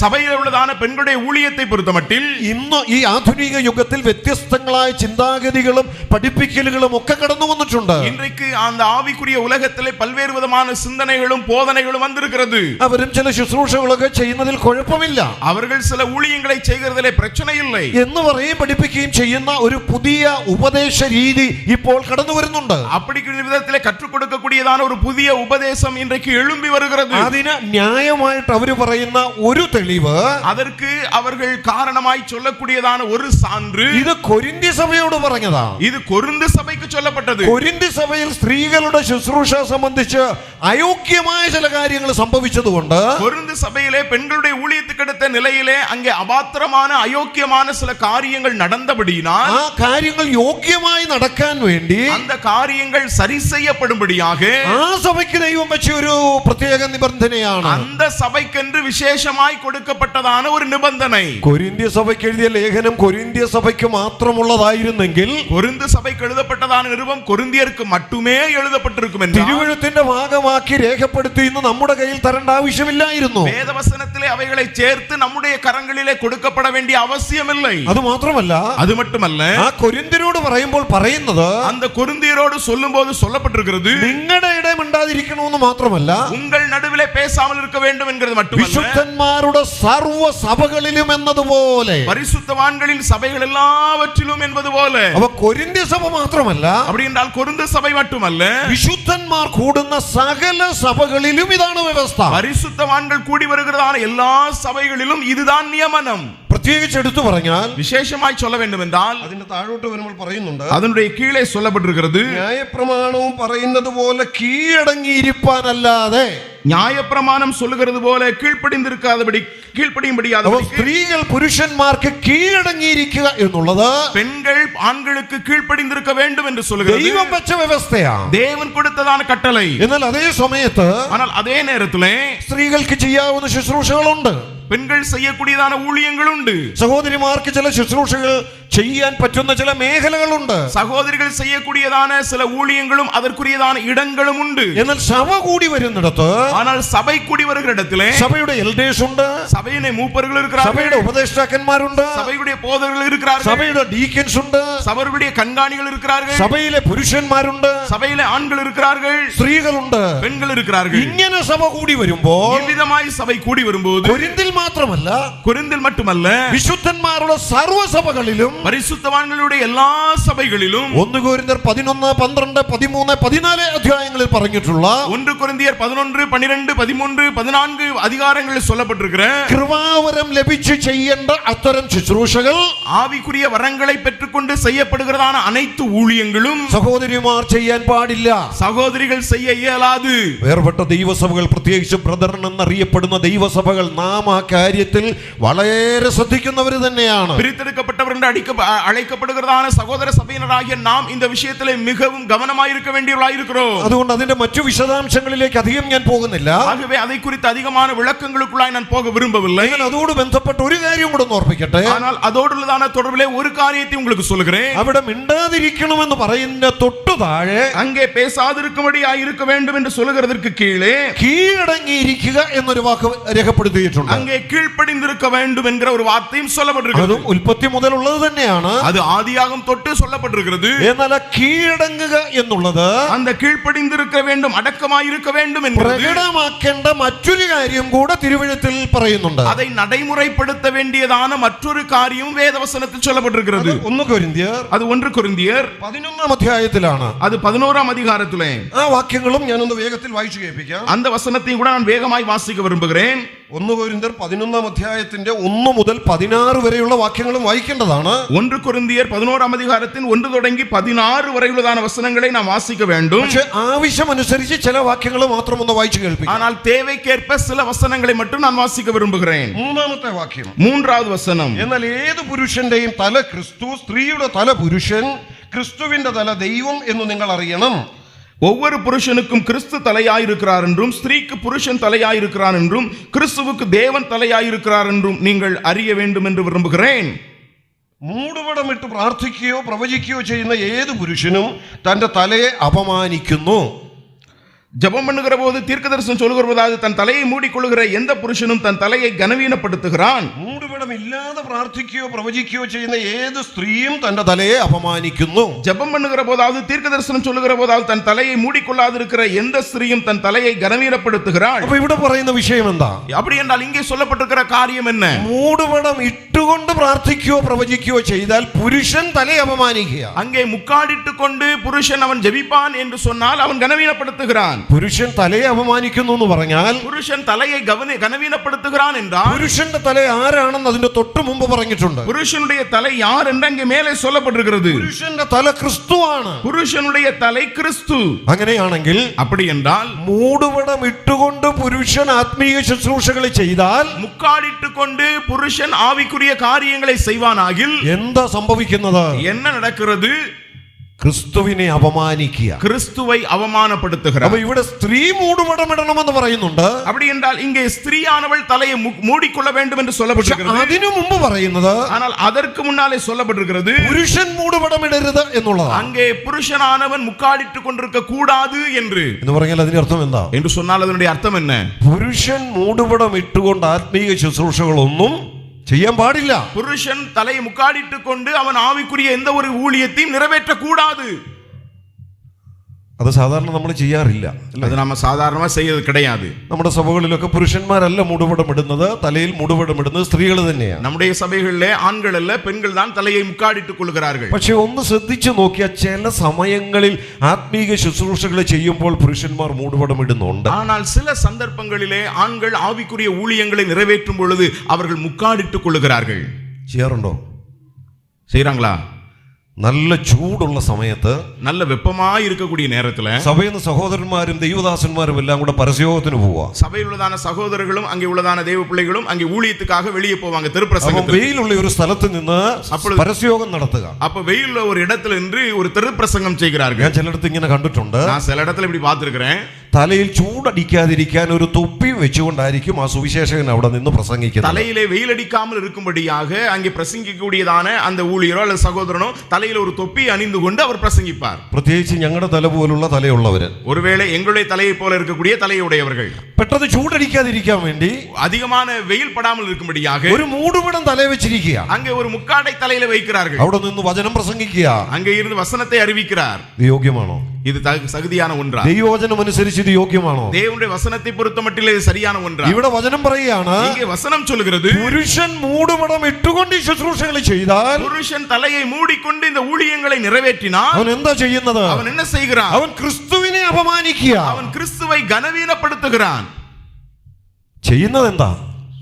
சபையில் உள்ளதான பெண்களுடைய ஊழியத்தை பொறுத்தமட்டில் ഇന്ന് ഈ ആധുനിക യുഗത്തിൽ വ്യത്യസ്തങ്ങളായ ചിന്താഗതികളും പഠിപ്പിക്കലുകളും ഒക്കെ കടന്നു വന്നിട്ടുണ്ട്. இன்றைக்கு அந்த ஆவிக்குரிய உலகத்திலே பல்வேறு விதமான சிந்தனைகளும் போதனைகளும் வந்திருக்கிறது. അവരും ചില ശുശ്രൂഷകളൊക്കെ ചെയ്യുന്നതിൽ കുഴപ്പമില്ല. அவர்கள் சில ஊழியங்களை செய்கிறதிலே பிரச்சனை இல்லை എന്ന് പറയും പഠിപ്പിക്കുകയും ചെയ്യുന്ന ഒരു പുതിയ ഉപദേശ രീതി ഇപ്പോൾ കടന്നു വരുന്നുണ്ട്. அப்படி விதத்திலே கற்றுக் கொடுக்கக்கூடியதான ஒரு புதிய உபதேசம் இன்றைக்கு எழும்பி வருகிறது. അതിന് ന്യായമായിട്ട് അവർ പറയുന്ന ഒരു തെളിവ്, அதற்கு அவர்கள் காரணமாய் சொல்லக்கூடியதான ஒரு சான்று, ഇത് കൊരിന്ത്യ സഭയോട് പറഞ്ഞതാ. இது கொரிந்து சபைக்கு சொல்லப்பட்டது. കൊരിന്ത്യ സഭയിൽ സ്ത്രീകളുടെ ശുശ്രൂഷ സംബന്ധിച്ച് അയോഗ്യമായ ചില കാര്യങ്ങൾ സംഭവിച്ചതുകൊണ്ട് கொரிந்து சபையிலே பெண்களுடைய ஊழியத்துக்கு அடுத்த நிலையிலே அங்கே அபாத்திரமான அயோக்கியமான சில காரியங்கள் நடந்தபடியினால் ആ കാര്യങ്ങൾ യോഗ്യമായി നടക്കാൻ വേണ്ടി அந்த காரியங்கள் சரி செய்யப்படும்படியாக ആ സഭയ്ക്ക് ദൈവം വെച്ച ഒരു പ്രത്യേക നിബന്ധനയാണ്. அந்த சபைக்கென்று விசேஷமாய் கொடுக்கப்பட்டதான ஒரு நிபந்தனை. കൊരിന്ത്യ സഭയ്ക്ക് എഴുതിയ ലേഖനം കൊരിന്ത്യ സഭയ്ക്ക് മാത്രമുള്ളതായിരുന്നെങ്കിൽ, கொரிந்து சபைக்கு எழுதப்பட்டதான நிருபம் கொரிந்தியருக்கு மட்டுமே எழுதப்பட்டிருக்கும் என்றால் തിരുവഴുത്തിന്റെ ഭാഗമാക്കി രേഖപ്പെടുത്തി ഇന്ന് നമ്മുടെ കയ്യിൽ തരേണ്ട ആവശ്യമില്ലായിരുന്നു. வேதவசனத்திலே அவைகளை சேர்த்து நம்முடைய கரங்களிலே கொடுக்கப்பட வேண்டிய அவசியமில்லை. അത് മാത്രമല്ല, அது மட்டுமல்ல, ആ കൊരിന്ത്യരോട് പറയുമ്പോൾ പറയുന്നത്, அந்த கொரிந்தியரோடு சொல்லும்போது சொல்லப்பட்டிருக்கிறது, നിങ്ങളുടെ ഇടയിൽ മിണ്ടാതിരിക്കണമെന്ന് മാത്രമല്ല, உங்கள் நடுவிலே பேசாமல் இருக்க வேண்டும் என்கிறது மட்டுமல்ல, വിശുദ്ധന്മാരുടെ സർവ്വ സഭകളിലും എന്നതുപോലെ, பரிசுத்தவான்களின் சபைகள் எல்லாவற்றிலும் என்பது போல. അവ കൊരിന്ത്യ സഭ മാത്രമല്ല, அப்படி என்றால் கொரிந்து சபை மட்டுமல்ல, വിശുദ്ധന്മാർ കൂടുന്ന സകല സഭകളിലും ഇതാണ് വ്യവസ്ഥ. பரிசுத்தவான்கள் கூடி வருகிறதான எல்லா சபைகளிலும் இதுதான் நியமனம். പ്രത്യേകിച്ച് എടുത്തു പറഞ്ഞാൽ, விசேஷமாய் சொல்ல வேண்டும் என்றால் അതിന്റെ താഴോട്ട് വരുമ്പോൾ പറയുന്നുണ്ട്, அதனுடைய கீழே சொல்லப்பட்டிருக்கிறது, ന്യായപ്രമാണവും പറയുന്നത് പോലെ കീഴടങ്ങിയിരിപ്പാനല്ലാതെ, நியாயப்பிரமாணம் சொல்லுகிறது போல கீழ்ப்படியும்படியாதபடி സ്ത്രീകൾ പുരുഷന്മാർക്ക് കീഴടങ്ങിയിരിക്കുക എന്നുള്ളത് பெண்கள் ஆண்களுக்கு கீழ்ப்படிந்திருக்க வேண்டும் என்று சொல்லுகிறது. ദൈവം വെച്ച വ്യവസ്ഥയാണ്. தேவன் கொடுத்ததான கட்டளை. എന്നാൽ അതേ സമയത്ത് ஆனால் அதே நேரத்திலே സ്ത്രീകൾക്ക് ചെയ്യാവുന്ന ശുശ്രൂഷകളുണ്ട്. பெண்கள் செய்யக்கூடியதான ஊழியங்கள் உண்டு. സഹോദരിമാർക്ക് ചില ശുശ്രൂഷകൾ ചെയ്യാൻ പറ്റുന്ന ചില മേഖലകളുണ്ട്. சகோதரிகள் செய்யக்கூடியதான சில ஊழியங்களும் அதற்குரியதான இடங்களும் உண்டு. എന്നാൽ സഭ കൂടി വരുന്നിടത്ത്, ஆனால் சபை கூடி வருகிற இடத்திலே സഭയുടെ എൽഡേഴ്സ് ഉണ്ട്, சபையிலே மூப்பர்கள் இருக்கிறார்கள், സഭയുടെ ഉപദേഷ്ടാക്കന്മാരുണ്ട്, சபையுடைய போதகர்கள் இருக்கிறார்கள், സഭയുടെ ഡീക്കൻസ് ഉണ്ട്, சபையுடைய കண்காணிகள் இருக்கிறார்கள், സഭയിലെ പുരുഷന്മാരുണ്ട്, சபையிலே ஆண்கள் இருக்கிறார்கள், സ്ത്രീകളുണ്ട്, பெண்கள் இருக்கிறார்கள். ഇങ്ങനെ സഭ കൂടി വരുമ്പോൾ, இவ்விதமாய் சபை கூடி வரும்போது കൊരിന്തിൽ മാത്രമല്ല, கொரிந்தில் மட்டுமல்ல, വിശുദ്ധന്മാരുടെ സർവ്വസഭകളിലും, பரிசுத்தவான்களுடைய எல்லா சபைகளிலும் 1 കൊരിന്ത്യർ 11, 12, 13, 14 അധ്യായങ്ങളിൽ പറഞ്ഞിട്ടുള്ള 1 கொரிந்தியர் 11, 12, 13, 14 அதிகாரங்களில் சொல்லப்பட்டிருக்கிற കൃപാവരം ലഭിച്ചു ചെയ്യേണ്ട അത്തരം ശുശ്രൂഷകൾ, ஆவிக்குரிய வரங்களை பெற்றுக்கொண்டு செய்யப்படுகிறதான அனைத்து ஊழியங்களும் സഹോദരിമാർ ചെയ്യാൻ പാടില്ല. சகோதரிகள் செய்ய இயலாது. വേർപെട്ട ദൈവസഭകൾ, പ്രത്യേകിച്ച് ബ്രദറൻ എന്നറിയപ്പെടുന്ന ദൈവസഭകൾ, നാം ആ കാര്യത്തിൽ വളരെ ശ്രദ്ധിക്കുന്നവർ തന്നെയാണ്. பிரித்தெடுக்கப்பட்டவர் என்று அழைக்கப்படுகிறதான சகோதர சபையினராகிய நாம் இந்த விஷயத்திலே மிகவும் கவனமாயிருக்க வேண்டியவர்களாயிருக்கிறோம். അതുകൊണ്ട് അതിന്റെ മറ്റു വിശദാംശങ്ങളിലേക്ക് അധികം ഞാൻ പോകുന്നില്ല. ஆகவே அதை குறித்து அதிகமான விளக்கங்களுக்குள்ளாய் நான் போக விரும்பவில்லை. அதோடு ബന്ധപ്പെട്ട ഒരു കാര്യം കൂടെ ഓർപ്പിക്കട്ടെ. ஆனால் அதோடுള്ളதான தொடர்பிலே ஒரு காரியத்தை உங்களுக்கு சொல்லுகிறேன். അവിടെ മിണ്ടാതിരിക്കണമെന്ന് പറയുന്ന തൊട്ടു താഴെ, அங்கே பேசாதிருக்கும்படியாய் இருக்க வேண்டும் என்று சொல்லுகிறதற்கு கீழே കീഴടങ്ങിയിരിക്കുക എന്നൊരു വാക്ക് രേഖപ്പെടുത്തിയിട്ടുണ്ട്. அங்கே கீழ்ப்படிந்திருக்க வேண்டும் என்கிற ஒரு வார்த்தையும் சொல்லப்பட்டிருக்கிறது. അതും ഉൽപ്പത്തി മുതലുള്ളത് തന്നെയാണ്. அது ஆதியாகமம் தொட்டு சொல்லப்பட்டிருக்கிறது. എന്നാൽ കീഴടങ്ങുക എന്നുള്ളത്, அந்த கீழ்ப்படிந்திருக்க வேண்டும், അടക്കമായി இருக்க வேண்டும் என்று പ്രകടമാക്കേണ്ട മറ്റൊരു കാര്യം കൂടെ തിരുവഴുത്തിൽ പറയുന്നുണ്ട്. அதை நடைமுறைப்படுத்த வேண்டியதான மற்றொரு காரியம் வேதவசனத்தில் சொல்லப்பட்டிருக்கிறது. 1 കൊരിന്ത്യർ, அது 1 கொரிந்தியர் 11 അധ്യായത്തിലാണ്. அது 11ஆம் அதிகாரத்திலே. ആ വാക്യങ്ങളും ഞാനൊന്ന് വേഗത്തിൽ വായിച്ചു കേൾപ്പിക്കാം. அந்த வசனத்தையும் கூட நான் வேகமாய் வாசிக்க விரும்புகிறேன். 1 കൊരിന്ത്യർ 11 അധ്യായത്തിന്റെ 1 മുതൽ 16 വരെയുള്ള വാക്യങ്ങളും വായിക്കേണ്ടതാണ്. 1 കൊരിന്തിയർ 11 அதிகாரத்தின் 1 தொடங்கி 16 വരെയുള്ളதான வசனங்களை நாம் வாசிக்க வேண்டும். പക്ഷേ ആവശ്യമനുസരിച്ച് ചില വാക്യങ്ങൾ മാത്രം ഒന്ന് വായിച്ചു കേൾപ്പിക്കാം. ஆனால் தேவைக்கேற்ப சில வசனங்களை மட்டும் நான் வாசிக்க விரும்புகிறேன். മൂന്നാമത്തെ വാക്യം, 3வது வசனம். എന്നാൽ ഏത് പുരുഷന്റെയും തല ക്രിസ്തു, സ്ത്രീയുടെ തല പുരുഷൻ, ക്രിസ്തുവിന്റെ തല ദൈവം എന്ന് നിങ്ങൾ അറിയണം. ஒவ்வொரு புருஷனுக்கும் கிறிஸ்து தலையாயிருக்கிறார் என்றும் ஸ்திரீக்கு புருஷன் தலையாயிருக்கிறார் என்றும் கிறிஸ்துவுக்கு தேவன் தலையாயிருக்கிறார் என்றும் நீங்கள் அறிய வேண்டும் என்று விரும்புகிறேன். മൂടുപടമിട്ട് പ്രാർത്ഥിക്കുകയോ പ്രവചിക്കുകയോ ചെയ്യുന്ന ഏത് പുരുഷനും തന്റെ തലയെ അപമാനിക്കുന്നു. ஜெபம் பண்ணுகிற போது தீர்க்கதரிசனம் சொல்லுகிறதாவது தன் தலையை மூடிக்கொள்ளுகிற எந்த புருஷனும் தன் தலையை கனவீனப்படுத்துகிறான். മൂടുപടമില്ലാതെ പ്രാർത്ഥിക്കുകയോ പ്രവചിക്കുകയോ ചെയ്യുന്ന ഏത് സ്ത്രീയും തന്റെ തലയെ അപമാനിക്കുന്നു. ஜெபம் பண்ணுகிற போதாவது தீர்க்கதரிசனம் சொல்லுகிற போதாவது தன் தலையை மூடிக்கொள்ளாதிருக்கிற எந்த ஸ்திரீயும் தன் தலையை கனவீனப்படுத்துகிறாள். അപ്പൊ ഇവിടെ പറയുന്ന വിഷയം എന്താ? அப்படி என்றால் இங்கே சொல்லப்பட்டிருக்கிற காரியம் என்ன? മൂടുപടം ഇട്ടുകൊണ്ട് പ്രാർത്ഥിക്കുകയോ പ്രവചിക്കുകയോ ചെയ്താൽ പുരുഷൻ തലയെ അപമാനിക്കുക. அங்கே முக்காடிட்டு கொண்டு புருஷன் அவன் ஜெபிப்பான் என்று சொன்னால் அவன் கனவீனப்படுத்துகிறான். പുരുഷൻ തലയെ അപമാനിക്കുന്നു എന്ന് പറഞ്ഞാൽ புருஷன் தலையை கனவீனப்படுத்துகிறான் என்றால் പുരുഷന്റെ തല ആരാണെന്ന് അതിന്റെ തൊട്ട് മുമ്പ് പറഞ്ഞിട്ടുണ്ട്. புருஷனுடைய தலை யார் என்று அங்கே மேலே சொல்லப்பட்டிருக்கிறது. പുരുഷന്റെ തല ക്രിസ്തുവാണ്. புருஷனுடைய தலை கிறிஸ்து. അങ്ങനെയാണെങ്കിൽ அப்படி என்றால் മൂടുപടം ഇട്ടുകൊണ്ട് പുരുഷൻ ആത്മീയ ശുശ്രൂഷകൾ ചെയ്താൽ, முக்காடிட்டு கொண்டு புருஷன் ஆவிக்குரிய காரியங்களை செய்வானாகில் എന്താ സംഭവിക്കുന്നത്? என்ன நடக்கிறது? ക്രിസ്തുവിനെ അപമാനിക്കുക. கிறிஸ்துவை அவமானப்படுத்துகிறார். അപ്പൊ ഇവിടെ സ്ത്രീ മൂടുപടം ഇടണമെന്ന് പറയുന്നുണ്ട്. அப்படி என்றால் இங்கே ஸ்திரீயானவள் தலையை மூடிக்கொள்ள வேண்டும் என்று சொல்லப்பட்டிருக்கிறது. അതിനു മുമ്പ് പറയുന്നത്, ஆனால் அதற்கு முன்னாலே சொல்லப்பட்டிருக்கிறது പുരുഷൻ മൂടുപടം ഇടരുത് എന്നുള്ളതാണ്. அங்கே புருஷனானவன் முக்காடிட்டு கொண்டிருக்க கூடாது என்று പറഞ്ഞാൽ അതിന്റെ അർത്ഥം എന്താ? என்று சொன்னால் அதனுடைய அர்த்தம் என்ன? പുരുഷൻ മൂടുപടം ഇട്ടുകൊണ്ട് ആത്മീയ ശുശ്രൂഷകളൊന്നും ചെയ്യാൻ പാടില്ല. புருஷன் தலையை முக்காடிட்டு கொண்டு அவன் ஆவிக்குரிய எந்த ஒரு ஊழியத்தையும் நிறைவேற்ற கூடாது. അത് സാധാരണ നമ്മൾ ചെയ്യാറില്ല. அது நாம சாதாரணமா செய்யறது கிடையாது. നമ്മുടെ സഭകളിലൊക്കെ പുരുഷന്മാരല്ല മൂടുപടം ഇടുന്നത്, തലയിൽ മൂടുപടം ഇടുന്നത് സ്ത്രീകൾ തന്നെയാണ്. நம்முடைய சபைகளிலே ஆண்கள் அல்ல பெண்கள் தான் தலையை முக்காடிட்டுக் கொள்கிறார்கள். പക്ഷെ ഒന്ന് ശ്രദ്ധിച്ചു നോക്കിയാൽ ചില സമയങ്ങളിൽ ആത്മീക ശുശ്രൂഷകൾ ചെയ്യുമ്പോൾ പുരുഷന്മാർ മൂടുപടം ഇടുന്നുണ്ട്. ஆனால் சில சந்தர்ப்பங்களிலே ஆண்கள் ஆவிக்குரிய ஊழியங்களை நிறைவேற்றும் பொழுது அவர்கள் முக்காடிட்டுக் கொள்கிறார்கள். ചെയ്യാറുണ്ടോ? செய்றாங்களா? നല്ല ചൂടുള്ള സമയത്ത്, நல்ல வெப்பமாய் இருக்கக்கூடிய நேரத்துல സഭയിൽ നിന്ന് സഹോദരന്മാരും ദൈവദാസന്മാരും എല്ലാം കൂടെ പരസ്യോഗത്തിന് പോവാ. சபையில் உள்ளதான சகோதரர்களும் அங்கே உள்ளதான தேவ பிள்ளைகளும் அங்கே ஊழியத்துக்காக வெளியே போவாங்க திருப்பிரசங்கத்துக்கு. വെയിലുള്ള ഒരു സ്ഥലത്ത് നിന്ന് പരസ്യോഗം നടത്തുക. அப்ப வெயில்ல ஒரு இடத்துல நின்று ஒரு திருப்பிரசங்கம் செய்கிறார்கள். ഞാൻ ചിലയിടത്ത് ഇങ്ങനെ കണ്ടിട്ടുണ്ട്. நான் சில இடத்துல இப்படி பார்த்திருக்கிறேன். തലയിൽ ചൂടടിക്കാതിരിക്കാൻ ഒരു തൊപ്പി വെച്ചുകൊണ്ടായിരിക്കും ആ സുവിശേഷകൻ അവിടെ നിന്ന് പ്രസംഗിക്കുന്നത്. தலையிலே வெயில் அடிக்காமல் இருக்கும்படியாக அங்கே பிரசங்கிக்கக்கூடியதான அந்த ஊழியரோ அல்லது சகோதரனோ தலையில ஒரு தொப்பி அணிந்து கொண்டு அவர் பிரசங்கிப்பார். പ്രത്യേകിച്ച് ഞങ്ങളുടെ തല പോലുള്ള തലയുള്ളവര്, ஒருவேளை எங்களுடைய தலையை போல இருக்கக்கூடிய தலையுடையவர்கள் പെട്ടെന്ന് ചൂടടിക്കാതിരിക്കാൻ വേണ്ടി அதிகமான வெயில் படாமல் இருக்கும்படியாக ഒരു മൂടുപടം തലയിൽ വെച്ചിരിക്കുക. அங்கே ஒரு முக்காடை தலையில வைக்கிறார்கள். അവിടെ നിന്ന് വചനം പ്രസംഗിക്കുക. அங்கே இருந்து வசனத்தை அறிவிக்கிறார். ഇത് യോഗ്യമാണോ? இது சகுதியான ஒன்றா? ദൈവവചനം അനുസരിച്ച് ഇത് യോഗ്യമാണോ? தேவனுடைய வசனத்தை பொறுத்தமட்டில் இது சரியான ஒன்றா? ഇവിടെ വചനം പറയുകയാണ്, இங்கே வசனம் சொல்கிறது പുരുഷൻ മൂടുപടം ഇട്ടുകൊണ്ട് ഈ ശുശ്രൂഷകൾ ചെയ്താൽ, புருஷன் தலையை மூடிக்கொண்டு இந்த ஊழியங்களை நிறைவேற்றினார், അവൻ എന്താ ചെയ്യുന്നത്? அவன் என்ன செய்கிறான்? അവൻ ക്രിസ്തുവിനെ അപമാനിക്കുക. அவன் கிறிஸ்துவை கனவீனப்படுத்துகிறான். ചെയ്യുന്നത് എന്താ?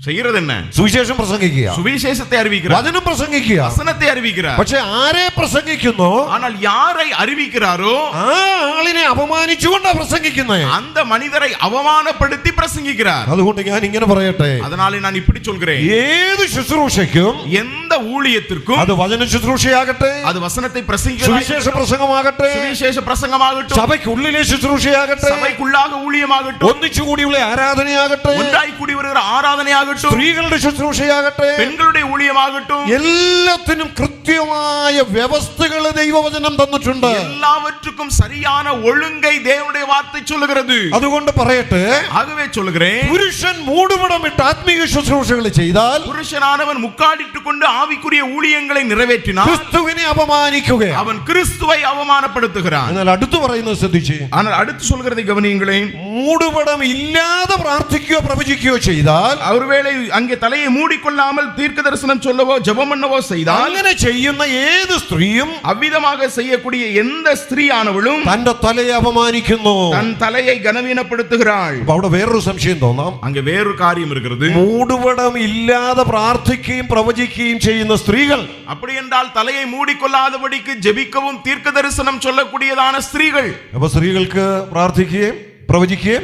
செய்கிறது என்ன? സുവിശേഷം പ്രസംഗിക്കുക, சுவிசேஷத்தை அறிவிக்கிறார், വചനം പ്രസംഗിക്കുക. வசனத்தை அறிவிக்கிறார். പക്ഷെ ആരെ പ്രസംഗിക്കുന്നു? ஆனால் யாரை அறிவிக்கிறாரோ ആ ആളിനെ അപമാനിച്ചുകൊണ്ടാ പ്രസംഗിക്കുന്നത്. அந்த மனிதரை அவமானப்படுத்தி பிரசங்கிக்கிறார். അതുകൊണ്ട് ഞാൻ ഇങ്ങനെ പറയട്ടെ, அதனாலே நான் இப்படி சொல்கிறேன், ഏത് ശുശ്രൂഷയ്ക്കും, எந்த ஊழியத்திற்கும், അത് വചന ശുശ്രൂഷയാകട്ടെ, அது വசனத்தை സുവിശേഷ പ്രസംഗമാകട്ടെ, சுவிசேஷ பிரசங்கமாகட்டும், സഭയ്ക്കുള്ളിലെ ശുശ്രൂഷയാകട്ടെ, சபைக்குள்ளாக ஊழியமாகட்டும், ഒന്നിച്ചുകൂടിയുള്ള ആരാധനയാകട്ടെ, ஒன்றாய் கூடி வருகிற ஆராதனையாகட்டும், സ്ത്രീകളുടെ ശുശ്രൂഷയാകട്ടെ, பெண்களுடைய ஊழியமாகட்டும், എല്ലാത്തിനും കൃത്യമായ വ്യവസ്ഥകൾ ദൈവവചനം തന്നിട്ടുണ്ട്. எல்லாவற்றுக்கும் சரியான ஒழுங்கை தேவனுடைய வார்த்தை சொல்லுகிறது. അതുകൊണ്ട് പറയട്ടെ, ஆகவே சொல்லுகிறேன், പുരുഷൻ മൂടുപടമിട്ട് ആത്മീയ ശുശ്രൂഷകൾ ചെയ്താൽ, புருஷனானவன் முக்காடிட்டுக் கொண்டு ஆவிக்குரிய ஊழியங்களை நிறைவேற்றினார், ക്രിസ്തുവിനെ അപമാനിക്കുക. அவன் கிறிஸ்துவை அவமானப்படுத்துகிறான். എന്നാൽ അടുത്ത് പറയുന്നത് ശ്രദ്ധിച്ച്, ஆனால் அடுத்து சொல்கிறதை கவனியுங்களேன். മൂടുപടം ഇല്ലാതെ പ്രാർത്ഥിക്കുകയോ പ്രവചിക്കുകയോ ചെയ്താൽ, ஒருவேளை அங்கே தலையை மூடிக்கொள்ளாமல் தீர்க்க தரிசனம் சொல்லவோ ஜெபம் பண்ணவோ செய்தால், അങ്ങനെ ചെയ്യുന്ന ഏത് സ്ത്രീയും அவ்விதமாக செய்யக்கூடிய எந்த ஸ்திரீயானவளும் തന്റെ തലയെ അപമാനിക്കുന്നു. தன் தலையை கனவீனப்படுத்துகிறாள். അപ്പൊ അവിടെ വേറൊരു സംശയം തോന്നാം. அங்கே வேறு காரியம் இருக்கிறது. മൂടുപടം ഇല്ലാതെ പ്രാർത്ഥിക്കുകയും പ്രവചിക്കുകയും ചെയ്യുന്ന സ്ത്രീകൾ, அப்படி என்றால் தலையை மூடிக்கொள்ளாதபடிக்கு ஜெபிக்கவும் தீர்க்க தரிசனம் சொல்லக்கூடியதான ஸ்திரீகள், അപ്പൊ സ്ത്രീകൾക്ക് പ്രാർത്ഥിക്കുകയും പ്രവചിക്കുകയും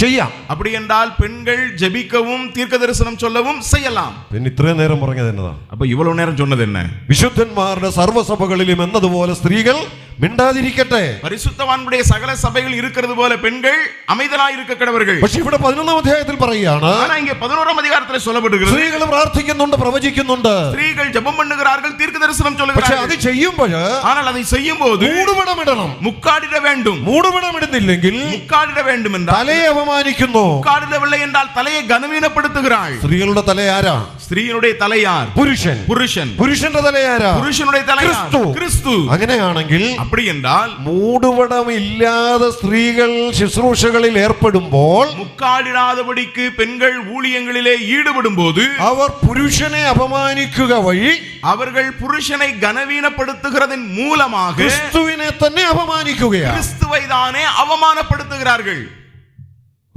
ചെയ്യാം. அப்படி என்றால் பெண்கள் ஜெபிக்கவும் தீர்க்க தரிசனம் சொல்லவும் செய்யலாம். പിന്നെ ഇത്രയും നേരം പറഞ്ഞത് എന്നതാ? அப்ப இவ்வளவு நேரம் சொன்னது என்ன? വിശുദ്ധന്മാരുടെ സർവ്വസഭകളിലും എന്നതുപോലെ സ്ത്രീകൾ മിണ്ടാതിരിക്കട്ടെ. பரிசுத்தவான்களுடைய சகல சபைகள் இருக்கிறது போல பெண்கள் அமைதலாய் இருக்க கடவர்கள். പക്ഷെ ഇവിടെ 11-ാം അധ്യായത്തിൽ പറയുകയാണ്, ஆனா இங்கே 11ஆம் அதிகாரத்தில் சொல்லப்பட்டிருக்கிறது, സ്ത്രീകൾ പ്രാർത്ഥിക്കുന്നുണ്ട്, പ്രവചിക്കുന്നുണ്ട്, ஸ்திரீகள் ஜெபம் பண்ணுகிறார்கள், தீர்க்க தரிசனம் പക്ഷെ അത് சொல்லுகிறார்கள். ചെയ്യുമ്പോൾ ஆனால் அதை செய்யும்போது മൂടുപടം ഇടണം. முக்காடிட வேண்டும். മൂടുപടം ഇടുന്നില്ലെങ്കിൽ முக்காடிட வேண்டும் என்றால் തലയെ അപമാനിക്കുന്നു. முக்காடிடவில்லை என்றால் தலையை கனவீனப்படுத்துகிறாள். സ്ത്രീകളുടെ തല ആരാ? ஸ்திரீனுடைய தலை யார்? പുരുഷൻ. புருஷன். പുരുഷന്റെ തല ആരാ? புருஷனுடைய தலை யார்? ക്രിസ്തു. கிறிஸ்து. അങ്ങനെയാണെങ്കിൽ அப்படி என்றால் മൂടുപടം ഇല്ലാതെ സ്ത്രീകൾ ശുശ്രൂഷകളിൽ ഏർപ്പെടുമ്പോൾ, முக்காடிடாதபடிக்கு பெண்கள் ஊழியங்களிலே ஈடுபடும் போது അവർ പുരുഷനെ അപമാനിക്കുക വഴി அவர்கள் புருஷனை கனவீனப்படுத்துகிறதன் மூலமாக ക്രിസ്തുവിനെ തന്നെ അപമാനിക്കുകയാണ്. கிறிஸ்துவை தானே அவமானப்படுத்துகிறார்கள்.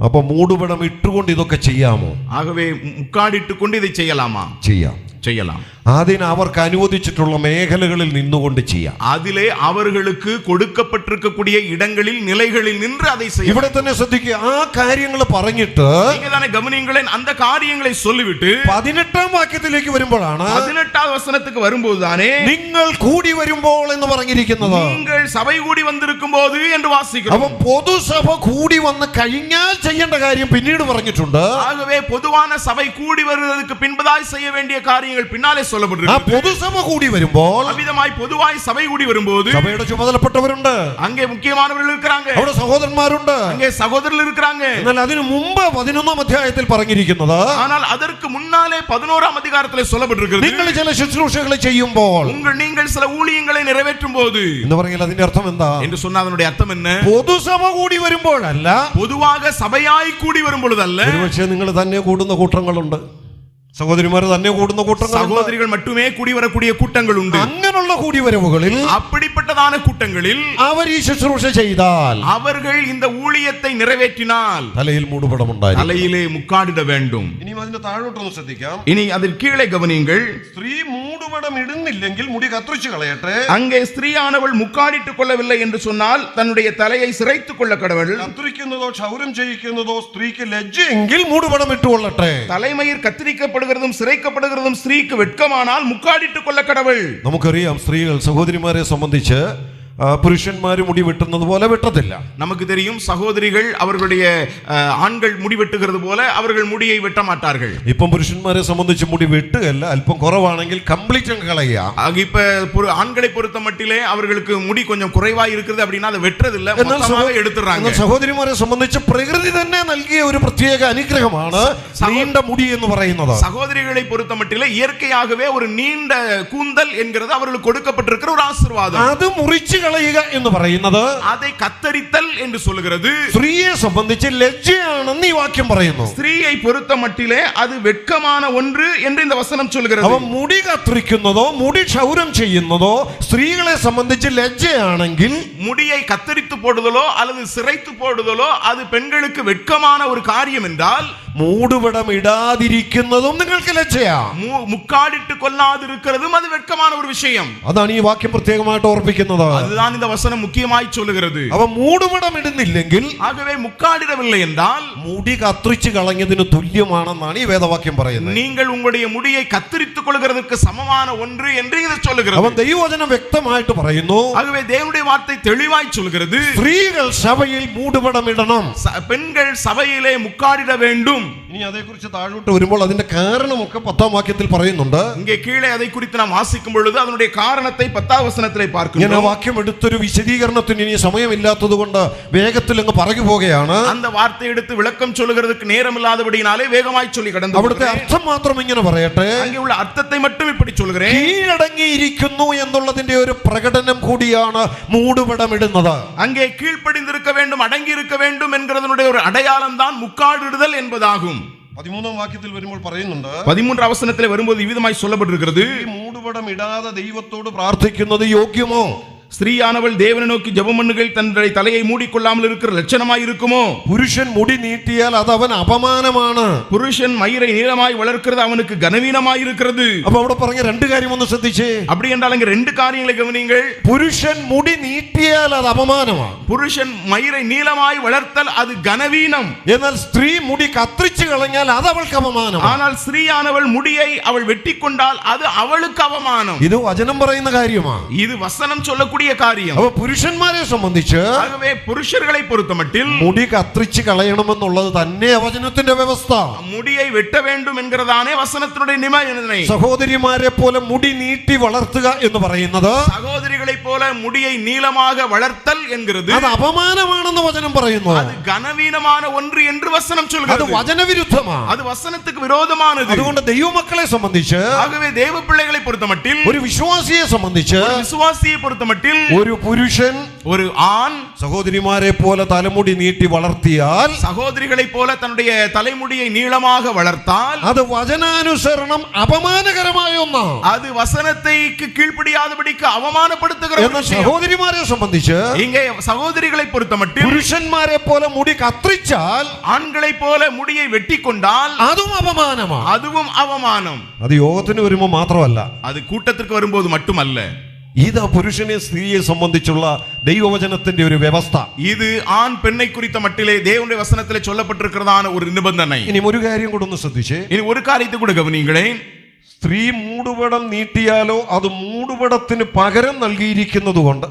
അപ്പൊ മൂടുപടം ഇട്ടുകൊണ്ട് ഇതൊക്കെ ചെയ്യാമോ? ஆகவே முக்காடிட்டுக் கொண்டு இதை செய்யலாமா? செய்யலாம். അതിന് അവർക്ക് അനുവദിച്ചിട്ടുള്ള മേഖലകളിൽ നിന്നുകൊണ്ട് ചെയ്യാം. அதிலே அவர்களுக்கு கொடுக்கப்பட்டிருக்கக்கூடிய இடங்களில் நிலைகளில் நின்று அதை செய்ய. ഇവിടെ തന്നെ ശ്രദ്ധിക്കുക, ആ കാര്യങ്ങൾ പറഞ്ഞിട്ട് நீங்க தானே கவனியுங்களேன், அந்த காரியங்களை சொல்லிவிட்டு 18-ാം വാക്യത്തിലേക്ക് വരുമ്പോഴാണ് 18வது வசனத்துக்கு வரும்போது தானே നിങ്ങൾ കൂടി വരുമ്പോൾ എന്ന് പറഞ്ഞിരിക്കുന്നത്. நீங்கள் சபை கூடி வந்திருக்கும் போது என்று வாசிக்கிறோம். അപ്പൊ പൊതുസഭ കൂടി വന്ന് കഴിഞ്ഞാൽ ചെയ്യേണ്ട കാര്യം പിന്നീട് പറഞ്ഞിട്ടുണ്ട്. ஆகவே பொதுவான சபை கூடி வருவதற்கு பின்பதாய் செய்ய வேண்டிய காரியங்கள் பின்னாலே ആ சொல்லப்பட்டிருக்கு. പൊതുസഭ കൂടി വരുമ്പോൾ அவ்விதமாய் பொதுவாய் சபை கூடி வரும்போது സഭയുടെ ചുമതലപ്പെട്ടവരുണ്ട്, அங்கே முக்கியமானவர்கள் இருக்கிறாங்க, അവിടെ സഹോദരന്മാരുണ്ട്. அங்கே சகோதரர்கள் இருக்கிறாங்க. എന്നാൽ അതിനു മുമ്പ് 11-ാം അധ്യായത്തിൽ പറഞ്ഞിരിക്കുന്നത്, ஆனால் அதற்கு முன்னாலே 11ஆம் அதிகாரத்திலே சொல்லப்பட்டிருக்கிறது, നിങ്ങൾ ചില ശുശ്രൂഷകൾ ചെയ്യുമ്പോൾ நீங்கள் சில ஊழியங்களை நிறைவேற்றும் போது എന്ന് പറഞ്ഞാൽ അതിന്റെ അർത്ഥം എന്താ என்று சொன்ன அதனுடைய அர்த்தம் என்ன? പൊതുസഭ കൂടി വരുമ്പോഴല്ല, பொதுவாக சபையாய் கூடி வரும் பொழுதல்ல. ഒരുപക്ഷെ നിങ്ങൾ തന്നെ കൂടുന്ന കൂട്ടങ്ങളുണ്ട്, സഹോദരിമാർ തന്നെ കൂടുന്ന കൂട്ടങ്ങൾ, சகோதரிகள் மட்டுமே கூடி வரக்கூடிய கூட்டங்கள் உண்டு. അങ്ങനെയുള്ള കൂടിവരവുകളിൽ அப்படிப்பட்டதான கூட்டங்களில் അവർ ഈ ശുശ്രൂഷ ചെയ്താൽ, அவர்கள் இந்த ஊழியத்தை நிறைவேற்றினால் തലയിൽ മൂടുപടമുണ്ടായി. தலையிலே முக்காடிட வேண்டும். ഇനി അതിന്റെ താഴോട്ടൊന്ന് ശ്രദ്ധിക്കാം. இனி அதில் கீழே கவனியுங்கள். സ്ത്രീ മൂടുപടം ഇടുന്നില്ലെങ്കിൽ മുടി കത്രിച്ചു കളയട്ടെ. அங்கே ஸ்திரீயானவள் முக்காடிட்டுக் கொள்ளவில்லை என்று சொன்னால் தன்னுடைய தலையை சிரைத்துக் கொள்ள கடவுள். കത്രിക്കുന്നതോ ക്ഷൗരം ചെയ്യിക്കുന്നതോ സ്ത്രീക്ക് ലജ്ജയെങ്കിൽ മൂടുപടം ഇട്ടുകൊള്ളട്ടെ. தலைமயிர் கத்திரிக்கப்படுகிறதும் சிரைக்கப்படுகிறதும் ஸ்திரீக்கு வெட்கமானால் முக்காடிட்டுக் கொள்ள கடவுள். നമുക്കറിയാം, സ്ത്രീകൾ സഹോദരിമാരെ സംബന്ധിച്ച് പുരുഷന്മാർ മുടി വെട്ടുന്നത് പോലെ വെട്ടത്തില്ല. நமக்கு தெரியும், சகோதரிகள் அவர்களுடைய ஆண்கள் முடி வெட்டுகிறது போல அவர்கள் முடியை வெட்ட மாட்டார்கள். ഇപ്പം പുരുഷന്മാരെ സംബന്ധിച്ച് മുടി വെട്ടുകയല്ല, അല്പം കുറവാണെങ്കിൽ കംപ്ലീറ്റ് കളയുക. இப்ப ஆண்களை பொறுத்த மட்டிலே அவர்களுக்கு முடி கொஞ்சம் குறைவாய் இருக்கிறது அப்படின்னா அதை வெட்டுறதில்ல, மொத்தமாக எடுத்துறாங்க. എന്നാൽ സഹോദരിമാരെ സംബന്ധിച്ച് പ്രകൃതി തന്നെ നൽകിയ ഒരു പ്രത്യേക അനുഗ്രഹമാണ് നീണ്ട മുടി എന്ന് പറയുന്നത്. சகோதரிகளை பொறுத்த மட்டிலே இயற்கையாகவே ஒரு நீண்ட கூந்தல் என்கிறது அவர்களுக்கு கொடுக்கப்பட்டிருக்கிற ஒரு ஆசீர்வாதம். അത് മുറിച്ച് കളയുക എന്ന് പറയുന്നത് அதை கத்தரித்தல் என்று சொல்லுகிறது. സ്ത്രീയെ സംബന്ധിച്ച് ലജ്ജയാണെന്ന് ഈ വാക്യം പറയുന്നു. ஸ்திரீயை பொறுத்த மட்டிலே அது வெட்கமான ஒன்று என்று இந்த வசனம் சொல்கிறது. അവ മുടി കത്തിരിക്കുന്നതോ മുടി ക്ഷൗരം ചെയ്യുന്നതോ സ്ത്രീകളെ സംബന്ധിച്ച് ലജ്ജയാണെങ്കിൽ, முடியை கத்தரித்து போடுதலோ அல்லது சிரைத்து போடுதலோ அது பெண்களுக்கு வெட்கமான ஒரு காரியம் என்றால், മൂടുപടം ഇടാതിരിക്കുന്നതും നിങ്ങൾക്ക് ലജ്ജയാ. முக்காடிட்டு கொள்ளாதிருக்கிறதும் அது வெட்கமான ஒரு விஷயம். അതാണ് ഈ വാക്യം പ്രത്യേകമായിട്ട് ഓർപ്പിക്കുന്നത്. அதுதான் இந்த வசனம் முக்கியமாய் சொல்லுகிறது. അവ മൂടുപടം ഇടുന്നില്ലെങ്കിൽ, ஆகவே முக்காடிடவில்லை என்றால் മുടി കത്തിരിച്ചു കളഞ്ഞതിന് തുല്യമാണെന്നാണ് ഈ വേദവാക്യം പറയുന്നത്. நீங்கள் உங்களுடைய முடியை கத்தரித்துக் கொள்கிறதற்கு சமமான ஒன்று என்று இது சொல்லுகிறது. അവൻ ദൈവവചനം വ്യക്തമായിട്ട് പറയുന്നു. ஆகவே தேவனுடைய வார்த்தை தெளிவாய் சொல்கிறது, സ്ത്രീകൾ സഭയിൽ മൂടുപടം ഇടണം. பெண்கள் சபையிலே முக்காடிட வேண்டும். ഇനി അതേക്കുറിച്ച് താഴോട്ട് വരുമ്പോൾ അതിന്റെ കാരണമൊക്കെ 10ാം വാക്യത്തിൽ പറയുന്നുണ്ട്. இங்கே கீழே அதை குறித்து நாம் வாசிக்கும் பொழுது அதனுடைய காரணத்தை 10ாம் வசனத்திலே ഞാൻ ആ பார்க்கிறோம். വാക്യം എടുത്തൊരു വിശദീകരണത്തിന് ഇനി സമയമില്ലാത്തത് കൊണ്ട് വേഗത്തിൽ അങ്ങ് പറഞ്ഞു പോകുകയാണ്. அந்த வார்த்தை எடுத்து விளக்கம் சொல்லுகிறதுக்கு நேரம் இல்லாதபடினாலே வேகமாய் சொல்லி கடந்து അവിടുത്തെ അർത്ഥം മാത്രം ഇങ്ങനെ പറയട്ടെ. அங்கே உள்ள அர்த்தத்தை மட்டும் இப்படி சொல்கிறேன். കീഴടങ്ങിയിരിക്കുന്നു എന്നുള്ളതിന്റെ ഒരു പ്രകടനം കൂടിയാണ് മൂടുപടമിടുന്നത്. அங்கே கீழ்ப்படிந்திருக்க வேண்டும், அடங்கி இருக்க வேண்டும் என்கிறதனுடைய ஒரு அடையாளம் தான் முக்காடிடுதல் என்பதாகும். 13ാം വാക്യത്തിൽ വരുമ്പോൾ പറയുന്നുണ്ട്, 13ാம் வசனத்திலே வரும்போது இவ்விதமாய் சொல்லப்பட்டிருக்கிறது, ഈ മൂടുപടം ഇടാതെ ദൈവത്തോട് പ്രാർത്ഥിക്കുന്നത് യോഗ്യമോ? ஸ்திரீயானவள் தேவனை நோக்கி ஜெபம் பண்ணுகையில் தன்னுடைய தலையை மூடிக்கொள்ளாமல் இருக்கிற லட்சணமாய் இருக்குமோ? പുരുഷൻ മുടി നീട്ടിയാൽ അത് അവൻ അപമാനമാണ്. புருஷன் மயிரை நீளமாய் வளர்க்கிறது அவனுக்கு கனவீனமாய் இருக்கிறது. അപ്പൊ അവിടെ പറഞ്ഞ രണ്ട് കാര്യം ഒന്ന് ശ്രദ്ധിച്ചേ. அப்படி என்றால் இங்க ரெண்டு காரியங்களை கவனியுங்கள். പുരുഷൻ മുടി നീട്ടിയാൽ അത് അപമാനമാണ്. புருஷன் மயிரை நீளமாய் வளர்த்தல் அது கனவீனம். എന്നാൽ സ്ത്രീ മുടി കത്തിച്ചു കളഞ്ഞാൽ അത് അവൾക്ക് അപമാനം. ஆனால் ஸ்திரீயானவள் முடியை அவள் வெட்டி கொண்டால் அது அவளுக்கு அவமானம். ഇത് വചനം പറയുന്ന കാര്യമാണ്. இது வசனம் சொல்லக்கூடிய காரியம். അപ്പൊ പുരുഷന്മാരെ സംബന്ധിച്ച് ஆகவே புருஷர்களை பொறுத்தமட்டில் മുടി കത്തിച്ചു കളയണമെന്നുള്ളത് തന്നെ വചനത്തിന്റെ വ്യവസ്ഥ. முடியை வெட்ட வேண்டும் என்கிறதானே வசனத்தினுடைய நிபந்தனை. സഹോദരിമാരെ പോലെ മുടി നീട്ടി വളർത്തുക എന്ന് പറയുന്നത് சகோதரிகளைப் போல முடியை நீளமாக வளர்த்தல் என்கிறது അത് അപമാനമാണെന്ന് വചനം പറയുന്നു. அது கனவீனமான ஒன்று என்று வசனம் അത് சொல்கிறது. വചനവിരുദ്ധമാണ്. அது വசനத்துக்கு വിരോധமானது. അതുകൊണ്ട് ദൈവമക്കളെ സംബന്ധിച്ച്, ஆகவே தேவ பிள்ளைகளை பொறுத்தமட்டில், ഒരു വിശ്വാസിയെ സംബന്ധിച്ച്, ஒரு விசுவாசியை பொறுத்தமட்டில், ഒരു പുരുഷൻ ஒரு ஆண் സഹോദരിമാരെ പോലെ തലമുടി നീട്ടി വളർത്തിയാൽ, சகோதரிகளைப் போல தன்னுடைய தலைமுடியை நீளமாக வளர்த்தால் അത് വചനാനുസരണം അപമാനകരമായ ഒന്നാണ്. அது வசனத்தைக்கு கீழ்ப்படியாதபடிக்கு அவமானப்படுத்துகிற ஒரு എന്നാൽ விஷயம். സഹോദരിമാരെ സംബന്ധിച്ച് இங்கே சகோதரிகளை பொறுத்தமட்டில் പുരുഷന്മാരെ പോലെ മുടി കത്തിച്ചാൽ ஆண்களைப் போல முடியை வெட்டி கொண்டால் അതും അപമാനമാണ്. அதுவும் அவமானம். അത് യോഗത്തിന് വരുമ്പോൾ മാത്രമല്ല, அது கூட்டத்திற்கு வரும்போது மட்டுமல்ல. ഇത് പുരുഷനെ സ്ത്രീയെ സംബന്ധിച്ചുള്ള ദൈവവചനത്തിന്റെ ഒരു വ്യവസ്ഥ. இது ஆண் பெண்ணை குறித்த மட்டிலே தேவனுடைய வசனத்திலே சொல்லப்பட்டிருக்கிறதான ஒரு நிபந்தனை. ഇനി ഒരു കാര്യം കൂടെ ഒന്ന് ശ്രദ്ധിച്ചേ. இனி ஒரு காரியத்தை கூட கவனியுங்களேன். സ്ത്രീ മൂടുപടം നീട്ടിയാലോ അത് മൂടുപടത്തിന് പകരം നൽകിയിരിക്കുന്നത് കൊണ്ട്,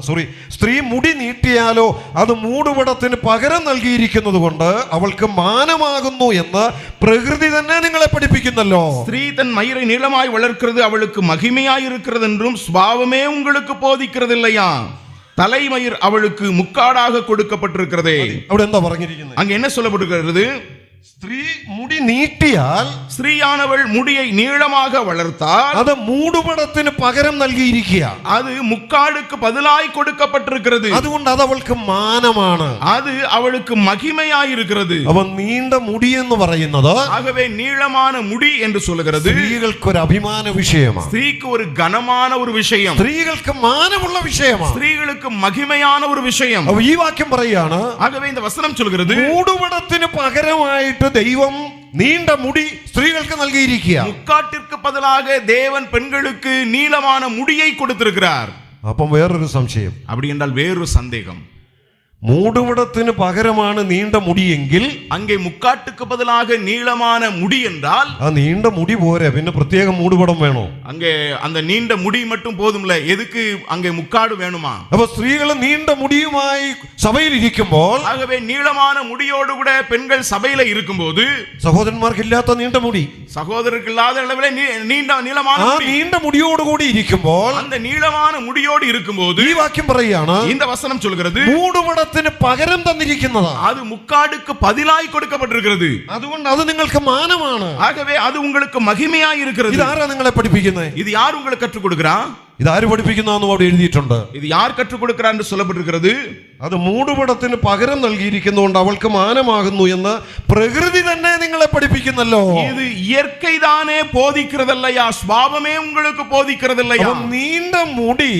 സ്ത്രീ മുടി നീട്ടിയാലോ അത് മൂടുപടത്തിന് പകരം നൽകിയിരിക്കുന്നത് കൊണ്ട് അവൾക്ക് മാനമാകുന്നു എന്ന് പ്രകൃതി തന്നെ നിങ്ങളെ പഠിപ്പിക്കുന്നല്ലോ. ஸ்திரீ தன் மயிரை நீளமாய் வளர்க்கிறது அவளுக்கு மகிமையாய் இருக்கிறது என்றும் சுபாவமே உங்களுக்கு போதிக்கிறது இல்லையா? தலைமயிர் அவளுக்கு முக்காடாக கொடுக்கப்பட்டிருக்கிறதே. അവിടെ എന്താ പറഞ്ഞിരിക്കുന്നത്? அங்க என்ன சொல்லப்பட்டிருக்கிறது? സ്ത്രീ മുടി നീട്ടിയാൽ, ஸ்திரீயானவள் முடியை நீளமாக வளர்த்தால் അത് മൂടുപടത്തിന് പകരം നൽകിയിരിക്കുക. அது முக்காடுக்கு பதிலாய் கொடுக்கப்பட்டிருக்கிறது. അതുകൊണ്ട് അത് അവൾക്ക് മാനമാണ്. அது அவளுக்கு மகிமையாய் இருக்கிறது. അവൻ നീണ്ട മുടി എന്ന് പറയുന്നത് ஆகவே நீளமான முடி என்று சொல்லுகிறது സ്ത്രീകൾക്ക് ഒരു അഭിമാന വിഷയമാണ്. ஸ்திரீக்கு ஒரு கனமான ஒரு விஷயம். സ്ത്രീകൾക്ക് മാനമുള്ള വിഷയമാണ്. ஸ்திரீகளுக்கு மகிமையான ஒரு விஷயம். അപ്പൊ ഈ വാക്യം പറയാണ്, ஆகவே இந்த வசனம் சொல்கிறது മൂടുപടത്തിന് പകരമായിട്ട് ദൈവം നീണ്ട മുടി സ്ത്രീകൾക്ക് നൽകിയിരിക്കുക. முக்காட்டிற்கு பதிலாக தேவன் பெண்களுக்கு நீளமான முடியை கொடுத்திருக்கிறார். അപ്പം വേറൊരു സംശയം. அப்படி என்றால் வேறொரு சந்தேகம். മൂടുപടത്തിന് പകരമാണ് നീണ്ട മുടിയെങ്കിൽ, அங்கே முக்காட்டுக்கு பதிலாக நீளமான முடி என்றால் ആ നീണ്ട മുടി പോരെ, പിന്നെ പ്രത്യേക മൂടുപടം വേണോ? அங்கே அந்த நீண்ட முடி மட்டும் போதும்ல, எதுக்கு அங்கே முக்காடு வேணுமா? അപ്പൊ സ്ത്രീകൾ നീണ്ട മുടിയുമായി സഭയിൽ ഇരിക്കുമ്പോൾ, ஆகவே நீளமான முடியோடு கூட பெண்கள் சபையில இருக்கும்போது സഹോദരന്മാർക്കില്ലാത്ത നീണ്ട മുടി, சகோதரருக்கு இல்லாத அளவில் நீளமான ആ முடி, നീണ്ട മുടിയോടുകൂടി ഇരിക്കുമ്പോൾ அந்த நீளமான முடியோடு இருக்கும்போது ഈ വാക്യം പറയാണ്, இந்த வசனம் சொல்கிறது മൂടുപടത്തിന് പകരം തന്നിരിക്കുന്നതാണ്. அது முக்காடுக்கு பதிலாய் கொடுக்கப்பட்டிருக்கிறது. അതുകൊണ്ട് അത് നിങ്ങൾക്ക് മാനമാണ്. ஆகவே அது உங்களுக்கு மகிமையாய் இருக்கிறது. ഇതാരാ നിങ്ങളെ പഠിപ്പിക്കുന്നത്? இது யார் உங்களுக்கு கற்றுக் கொடுக்கிறா? ഇതാര് പഠിപ്പിക്കുന്നതെന്നും അവിടെ എഴുതിയിട്ടുണ്ട്. இது யார் கற்றுக் கொடுக்கிறார் என்று சொல்லப்பட்டிருக்கிறது. അത് മൂടുപടത്തിന് പകരം നൽകിയിരിക്കുന്നതുകൊണ്ട് അവൾക്ക് മാനമാകുന്നു എന്ന് പ്രകൃതി തന്നെ നിങ്ങളെ പഠിപ്പിക്കുന്നല്ലോ. இது இயற்கை தானே போதிக்கிறதில்லையா? சுபாவமே உங்களுக்கு போதிக்கிறதில்லையா? നീണ്ട മുടി,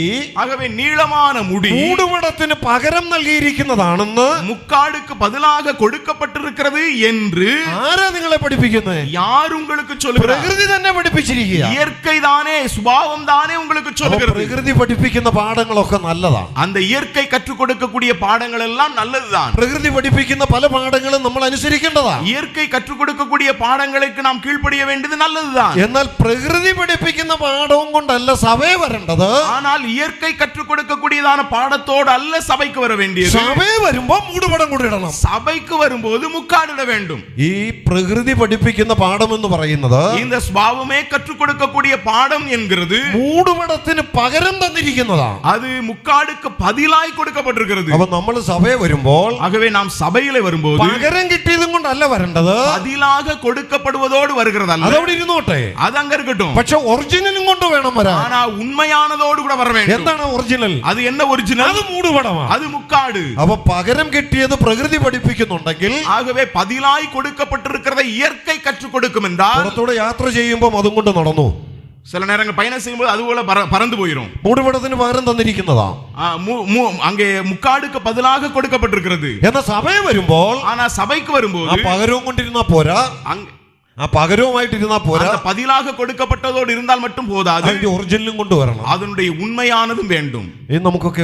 ஆகவே நீளமான முடி മൂടുപടത്തിന് പകരം നൽകിയിരിക്കുന്നതാണെന്ന് முக்காடுக்கு பதிலாக கொடுக்கப்பட்டிருக்கிறது என்று ആരാ നിങ്ങളെ പഠിപ്പിക്കുന്നത്? யார் உங்களுக்கு சொல்லுகிறார்? പ്രകൃതി തന്നെ പഠിപ്പിച്ചിരിക്കുക. இயற்கை தானே, சுபாவம் தானே உங்களுக்கு சொல்லுகிறது. പ്രകൃതി പഠിപ്പിക്കുന്ന പാഠങ്ങളൊക്കെ നല്ലതാണ്. அந்த இயற்கை கற்றுக் கொடுக்கக்கூடிய கொடுக்கக்கூடிய பாடங்கள் எல்லாம் நல்லதுதான். പ്രകൃതി പഠിപ്പിക്കുന്ന പല പാഠങ്ങളും നമ്മൾ അനുസരിക്കേണ്ടതാണ്. இயற்கை கற்றுக் கொடுக்கக்கூடிய பாடங்களுக்கு நாம் கீழ்ப்படிய வேண்டியது நல்லதுதான். എന്നാൽ പ്രകൃതി പഠിപ്പിക്കുന്ന പാഠവും കൊണ്ടല്ല സഭയെ വരേണ്ടത്. ஆனால் இயற்கை கற்றுக் கொடுக்கக்கூடியதான பாடத்தோடு அல்ல சபைக்கு வர வேண்டியது. സഭയെ വരുമ്പോ മൂടുപടം കൂടി ഇടണം. சபைக்கு வரும்போது முக்காடிட வேண்டும். ഈ പ്രകൃതി പഠിപ്പിക്കുന്ന പാഠം എന്ന് പറയുന്നത് இந்த ஸ்வாவமே கற்றுக் கொடுக்கக்கூடிய பாடம் என்கிறது മൂടുപടത്തിന് പകരം തന്നിരിക്കുന്നതാണ്. அது മുക്കാടുக்கு பதிலாய் கொடுக்கப்பட்டிருக்கிறது. അപ്പൊ നമ്മൾ സഭയെ വരുമ്പോൾ ஆகவே நாம் சபையிலே வரும்போது പകരം കിട്ടിയതും കൊണ്ടല്ല വരേണ്ടത്, பதிலாக கொடுக்கப்படுவதோடு வருகிறதல்ல. അതവിടെ ഇരുന്നോട്ടെ, அது അங்க இருக்கட்டும். പക്ഷെ ഒറിജിനലും കൊണ്ട് വേണം വരാൻ. ஆனா உண்மையானதோடு கூட வர வேண்டும். എന്താണ് ഒറിജിനൽ? அது என்ன ஒரிஜினல்? അത് മൂടുപടമാണ്. அது முக்காடு. അപ്പൊ പകരം കിട്ടിയത് പ്രകൃതി പഠിപ്പിക്കുന്നുണ്ടെങ്കിൽ, ஆகவே பதிலாய் கொடுக்கப்பட்டிருக்கிறதை இயற்கை கற்றுக் கொடுக்கும் என்றால், പുറത്തൂടെ യാത്ര ചെയ്യുമ്പോൾ അതും കൊണ്ട് നടന്നു. சில நேரங்கள் பயணம் செய்யும்போது அது போல பறந்து போயிடும். മൂടുപടത്തിന് പകരം തന്നിരിക്കുന്നതാ. அங்கே முக்காடுக்கு பதிலாக கொடுக்கப்பட்டிருக்கிறது. എന്നാൽ സഭയെ വരുമ്പോൾ ஆனா சபைக்கு வரும்போது ആ പകരവും കൊണ്ടിരുന്നാ പോരാ, ആ പകരവുമായിട്ടിരുന്നാ പോരാ, பதிலாக கொடுக்கப்பட்டதோடு இருந்தால் மட்டும் போதாது, അതിന്റെ ഒറിജിനലും കൊണ്ടുവരണം. அதனுடைய உண்மையானதும் வேண்டும். ഇനി നമുക്കൊക്കെ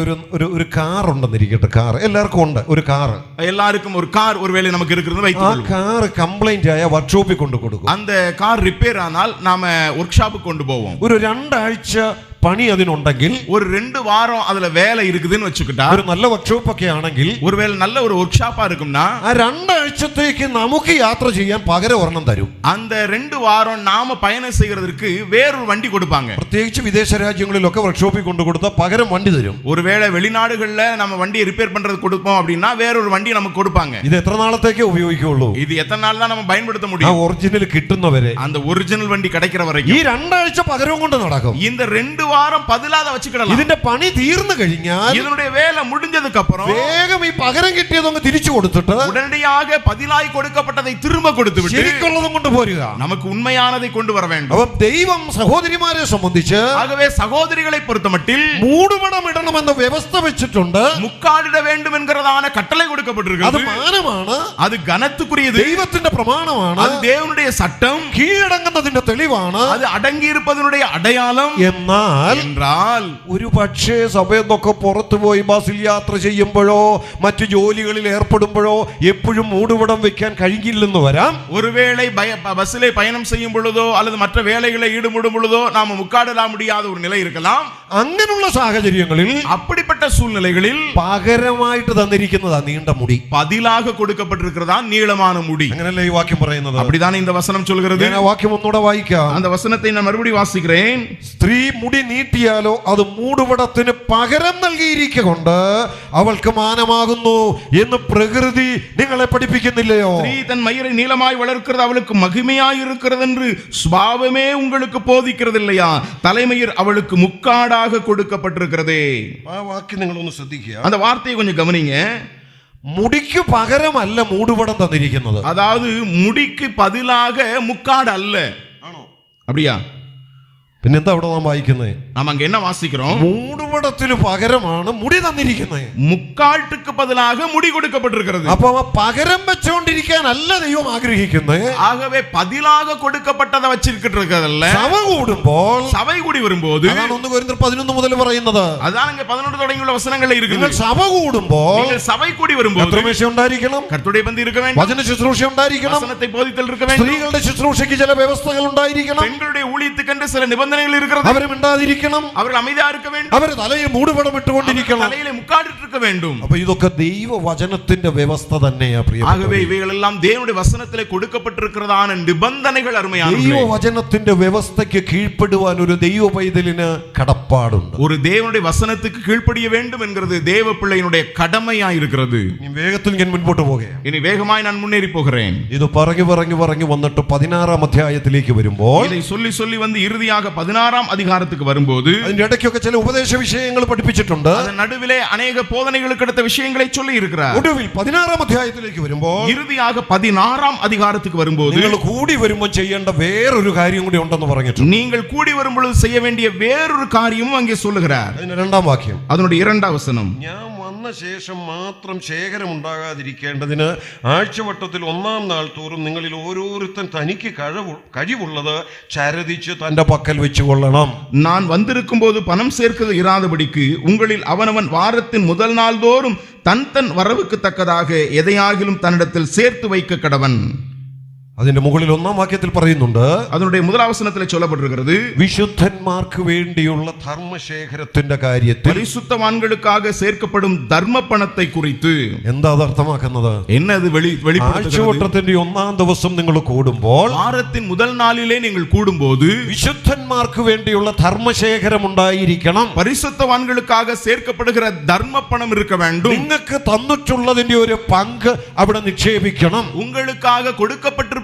ഒരു കാർ ഉണ്ടെന്നിരിക്കട്ടെ. കാർ എല്ലാവർക്കും ഉണ്ട്. ഒരു കാർ, எல்லாருக்கும் ஒரு கார் ஒருவேளை நமக்கு இருக்கிறது ആ வைத்துக்கொள்வோம். കാർ കംപ്ലൈന്റ് ആയ വർക്ക്ഷോപ്പിൽ കൊണ്ടു കൊടുക്കും. அந்த கார் ரிப்பேர் ஆனால் நாம ஒர்க் ஷாப்புக்கு கொண்டு போவோம். ഒരു 2 ആഴ്ച പണി അതിനുണ്ടെങ്കിൽ, ஒரு 2 வாரம் அதுல வேலை இருக்குதுன்னு வச்சுக்கிட்டா, ഒരു നല്ല വർക്ക്ഷോപ്പ് ഒക്കെ ആണെങ്കിൽ, ஒருவேளை நல்ல ஒரு ஒர்க் ஷாப்பா இருக்கும்னா, ആ 2 ആഴ്ചത്തേക്ക് നമുക്ക് യാത്ര ചെയ്യാൻ പകരം ഒരെണ്ണം തരും. அந்த 2 வாரம் நாம பயணம் செய்யறதுக்கு வேறொரு வண்டி கொடுப்பாங்க. പ്രത്യേകിച്ച് വിദേശ രാജ്യങ്ങളിലൊക്കെ വർക്ക്ഷോപ്പിൽ കൊണ്ടു കൊടുത്താൽ പകരം വണ്ടി തരും. ஒருவேளை வெளிநாடுகள்ல நம்ம வண்டியை ரிப்பேர் பண்றது கொடுப்போம் அப்படின்னா வேறொரு வண்டி நமக்கு கொடுப்பாங்க. ഇത് എത്ര നാളത്തേക്കേ ഉപയോഗിക്കുള്ളൂ? இது எத்தனை நாள் தான் நம்ம பயன்படுத்த ആ முடியும்? ഒറിജിനൽ കിട്ടുന്നവരെ, அந்த ஒரிஜினல் வண்டி கிடைக்கிற ഈ வரைக்கும் 2 ആഴ്ച പകരവും കൊണ്ട് നടക്കും. இந்த 2 வாரம் பதிலாக வச்சுக்கிடலாம். ഇതിന്റെ പണി തീർന്നു കഴിഞ്ഞാൽ இதனுடைய வேலை முடிஞ்சதுக்கு அப்புறம் വേഗം ഈ പകരം കിട്ടിയതൊന്ന് തിരിച്ചു കൊടുത്തിട്ട് உடனடியாக பதிலாய் கொடுக்கப்பட்டதை திரும்ப கொடுத்து விட்டு ശരിക്കുള്ളതും കൊണ്ട് പോരുക. நமக்கு உண்மையானதை கொண்டு வர வேண்டும். അപ്പം ദൈവം സഹോദരിമാരെ സംബന്ധിച്ച് ஆகவே சகோதரிகளை பொறுத்தமட்டில் മൂടുപടം ഇടണമെന്ന വ്യവസ്ഥ വെച്ചിട്ടുണ്ട്. முக்காடிட வேண்டும் என்கிறதான கட்டளை അത് கொடுக்கப்பட்டிருக்கிறது. മാനമാണ്, அது கனத்துக்குரியது, ദൈവത്തിന്റെ പ്രമാണമാണ്, அது தேவனுடைய சட்டம், കീഴടങ്ങുന്നതിന്റെ തെളിവാണ്. அது അടങ്ങി இருப்பதனுடைய அடையாளம். എന്നാൽ ഒരു പക്ഷേ സഭയെന്നൊക്കെ പുറത്തുപോയി ബസ്സിൽ യാത്ര ചെയ്യുമ്പോഴോ മറ്റു ജോലികളിൽ ഏർപ്പെടുമ്പോഴോ എപ്പോഴും മൂടുപടം വെക്കാൻ കഴിയില്ലെന്ന് വരാം. ஒருவேளை பஸ்ஸிலே பயணம் செய்யும் பொழுதோ அல்லது மற்ற வேலைகளை ஈடுபடும் பொழுதோ நாம முக்காடிட முடியாத ஒரு நிலை இருக்கலாம். അങ്ങനെയുള്ള സാഹചര്യങ്ങളിൽ அப்படிப்பட்ட சூழ்நிலைகளில் പകരമായിട്ട് തന്നിരിക്കുന്നതാ നീണ്ട മുടി, பதிலாக கொடுக்கப்பட்டிருக்கிறதா நீளமான முடி. അങ്ങനല്ലേ ഈ വാക്യം പറയുന്നത്? அப்படிதான் இந்த வசனம் சொல்கிறது. ഞാൻ ആ വാക്യം ഒന്നുകൂടെ വായിക്കാം. அந்த വസനത്തെ ഞാൻ മറുപടി വാസിக்கிறேன். സ്ത്രീ മുടി നീട്ടിയാലോ അത് മൂടുപടത്തിന് പകരം നൽകിയിരിക്കൊണ്ട് അവൾക്ക് മാനമാകുന്നു എന്ന് പ്രകൃതി നിങ്ങളെ പഠിപ്പിക്കുന്നില്ലയോ? ஸ்திரீ தன் மயிரை நீளமாய் வளர்க்கிறது அவளுக்கு மகிமையாய் இருக்கிறது என்று சுபாவமே உங்களுக்கு போதிக்கிறது இல்லையா? தலைமயிர் அவளுக்கு முக்காடாக கொடுக்கப்பட்டிருக்கிறதே. ആ വാക്യം നിങ്ങളൊന്ന് ശ്രദ്ധിക്കുക. அந்த வார்த்தையை கொஞ்சம் கவனிங்க. മുടിക്ക് പകരമല്ല മൂടുപടം തന്നിരിക്കുന്നത്. அதாவது முடிக்கு பதிலாக முக்காடு அல்ல. அப்படியா? പിന്നെന്താ അവിടെ നാം വായിക്കുന്നത്? நாம அங்க என்ன வாசிக்கிறோம்? മൂടുപടത്തിന് പകരമാണ് മുടി തന്നിരിക്കുന്നത്. முக்காட்டுக்கு பதிலாக முடி கொடுக்கப்பட்டிருக்கிறது. അപ്പൊ പകരം വെച്ചോണ്ടിരിക്കാനല്ല ദൈവം ആഗ്രഹിക്കുന്നത്. ஆகவே பதிலாக கொடுக்கப்பட்டதை வச்சிருக்கிறதுல സഭ കൂടുമ്പോൾ, சபை கூடி வரும்போது, അതാണ് 1 കൊരിന്ത്യർ 11 മുതൽ പറയുന്നത്. அதான் இங்க 11 தொடங்கியுள்ள வசனங்கள்ல இருக்குது. നിങ്ങൾ സഭ കൂടുമ്പോൾ நீங்கள் சபை கூடி வரும்போது കർത്തൃമേശ ഉണ്ടായിരിക്കണം, கர்த்தருடைய பந்தி இருக்க வேண்டும், വചന ശുശ്രൂഷ ഉണ്ടായിരിക്കണം, வசனத்தை போதித்தல் இருக்க வேண்டும், സ്ത്രീകളുടെ ശുശ്രൂഷയ്ക്ക് ചില വ്യവസ്ഥകൾ ഉണ്ടായിരിക്കണം, பெண்களுடைய ஊழியத்துக்கென்று சில நிபந்தனைகள் இருக்கிறது, അവരും ഉണ്ടായിരിക്കണം, அவர்கள் அமைதியா இருக்க வேண்டும், അവർ തലയിൽ മൂടുപടം ഇട്ടുകൊണ്ടിരിക്കണം. தலையிலே முக்காடிட்டு இருக்க வேண்டும். അപ്പൊ ഇതൊക്കെ ദൈവവചനത്തിന്റെ വ്യവസ്ഥ തന്നെയാ പ്രിയപ്പെട്ടവരെ. ஆகவே இவைகள் எல்லாம் தேவனுடைய வசனத்திலே கொடுக்கப்பட்டிருக்கிறதான நிபந்தனைகள் அருமையானவைகளே. ദൈവവചനത്തിന്റെ വ്യവസ്ഥയ്ക്ക് കീഴ്പ്പെടുവാൻ ഒരു ദൈവ പൈതലിന് കടപ്പാടുണ്ട്. ஒரு தேவனுடைய வசனத்துக்கு கீழ்ப்படிய வேண்டும் என்கிறது தேவ பிள்ளையினுடைய கடமையாய் இருக்கிறது. വേഗത്തിൽ ഞാൻ മുൻപോട്ട് പോകുകയാണ്. இனி வேகமாய் நான் முன்னேறி போகிறேன். ഇത് പറഞ്ഞു വന്നിട്ട് 16-ാം അധ്യായത്തിലേക്ക് വരുമ്പോൾ, இதை சொல்லி சொல்லி வந்து இறுதியாக 16ஆம் அதிகாரத்துக்கு வரும்போது അതിന്റെ ഇടയ്ക്കൊക്കെ ചില ഉപദേശ വിഷയങ്ങൾ പഠിപ്പിച്ചിട്ടുണ്ട്. அதன் நடுவிலே अनेக போதனைகளுக்கு அடுத்த விஷயங்களை சொல்லி இருக்கிறார். ഒടുവിൽ 16-ാം അധ്യായത്തിലേക്ക് വരുമ്പോൾ, இறுதியாக 16ஆம் அதிகாரத்துக்கு வரும்போது നിങ്ങൾ കൂടി വരുമ്പോൾ ചെയ്യേണ്ട വേറൊരു കാര്യം കൂടി ഉണ്ടെന്ന് പറഞ്ഞിട്ടുണ്ട്. நீங்கள் கூடி வரும் பொழுது செய்ய வேண்டிய வேறொரு காரியமும் அங்கே சொல்லுகிறார். അതിന്റെ 2-ാം വാക്യം, அதனுடைய 2ஆம் வசனம். ഞാൻ വന്ന വന്ന ശേഷം മാത്രം ശേഖരമുണ്ടാകാതിരിക്കേണ്ടതിന് ആഴ്ചവട്ടത്തിൽ 1-ാം നാൾ തോറും നിങ്ങളിൽ ഓരോരുത്തൻ തനിക്ക് കഴിവുള്ളത് ചരതിച്ച് തന്റെ പക്കൽ വെച്ചുകൊള്ളണം. நான் வந்திருக்கும் போது பணம் சேர்க்கிறது இராதபடிக்கு உங்களில் அவனவன் வாரத்தின் முதல் நாள் தோறும் தன் தன் வரவுக்கு தக்கதாக எதையாகிலும் தன்னிடத்தில் சேர்த்து வைக்க கடவன். അതിന്റെ മുകളിൽ 1-ാം വാക്യത്തിൽ പറയുന്നുണ്ട്, அதனுடைய முதல் வசனத்தில் சொல்லப்பட்டிருக்கிறது, വിശുദ്ധന്മാർക്ക് വേണ്ടിയുള്ള ധർമ്മശേഖരത്തിന്റെ കാര്യത്തിൽ பரிசுத்தவான்களுக்காக சேர்க்கப்படும் தர்ம பணத்தை குறித்து. എന്താ അത് അർത്ഥമാക്കുന്നത്? என்ன அது வெளிப்படுத்துகிறது? ആഴ്ചവട്ടത്തിന്റെ 1-ാം ദിവസം നിങ്ങൾ കൂടുമ്പോൾ, வாரத்தின் முதல் நாளிலே நீங்கள் കൂടുம்போது വിശുദ്ധന്മാർക്ക് വേണ്ടിയുള്ള ധർമ്മശേഖരം ഉണ്ടായിരിക്കണം. பரிசுத்தவான்களுக்காக சேர்க்கப்படுகிற தர்ம பணம் இருக்க வேண்டும். നിങ്ങൾക്ക് തന്നിട്ടുള്ളതിന്റെ ഒരു പങ്ക് അവിടെ നിക്ഷേപിക്കണം. உங்களுக்காக கொடுக்கப்பட்டிருப்பதனுடைய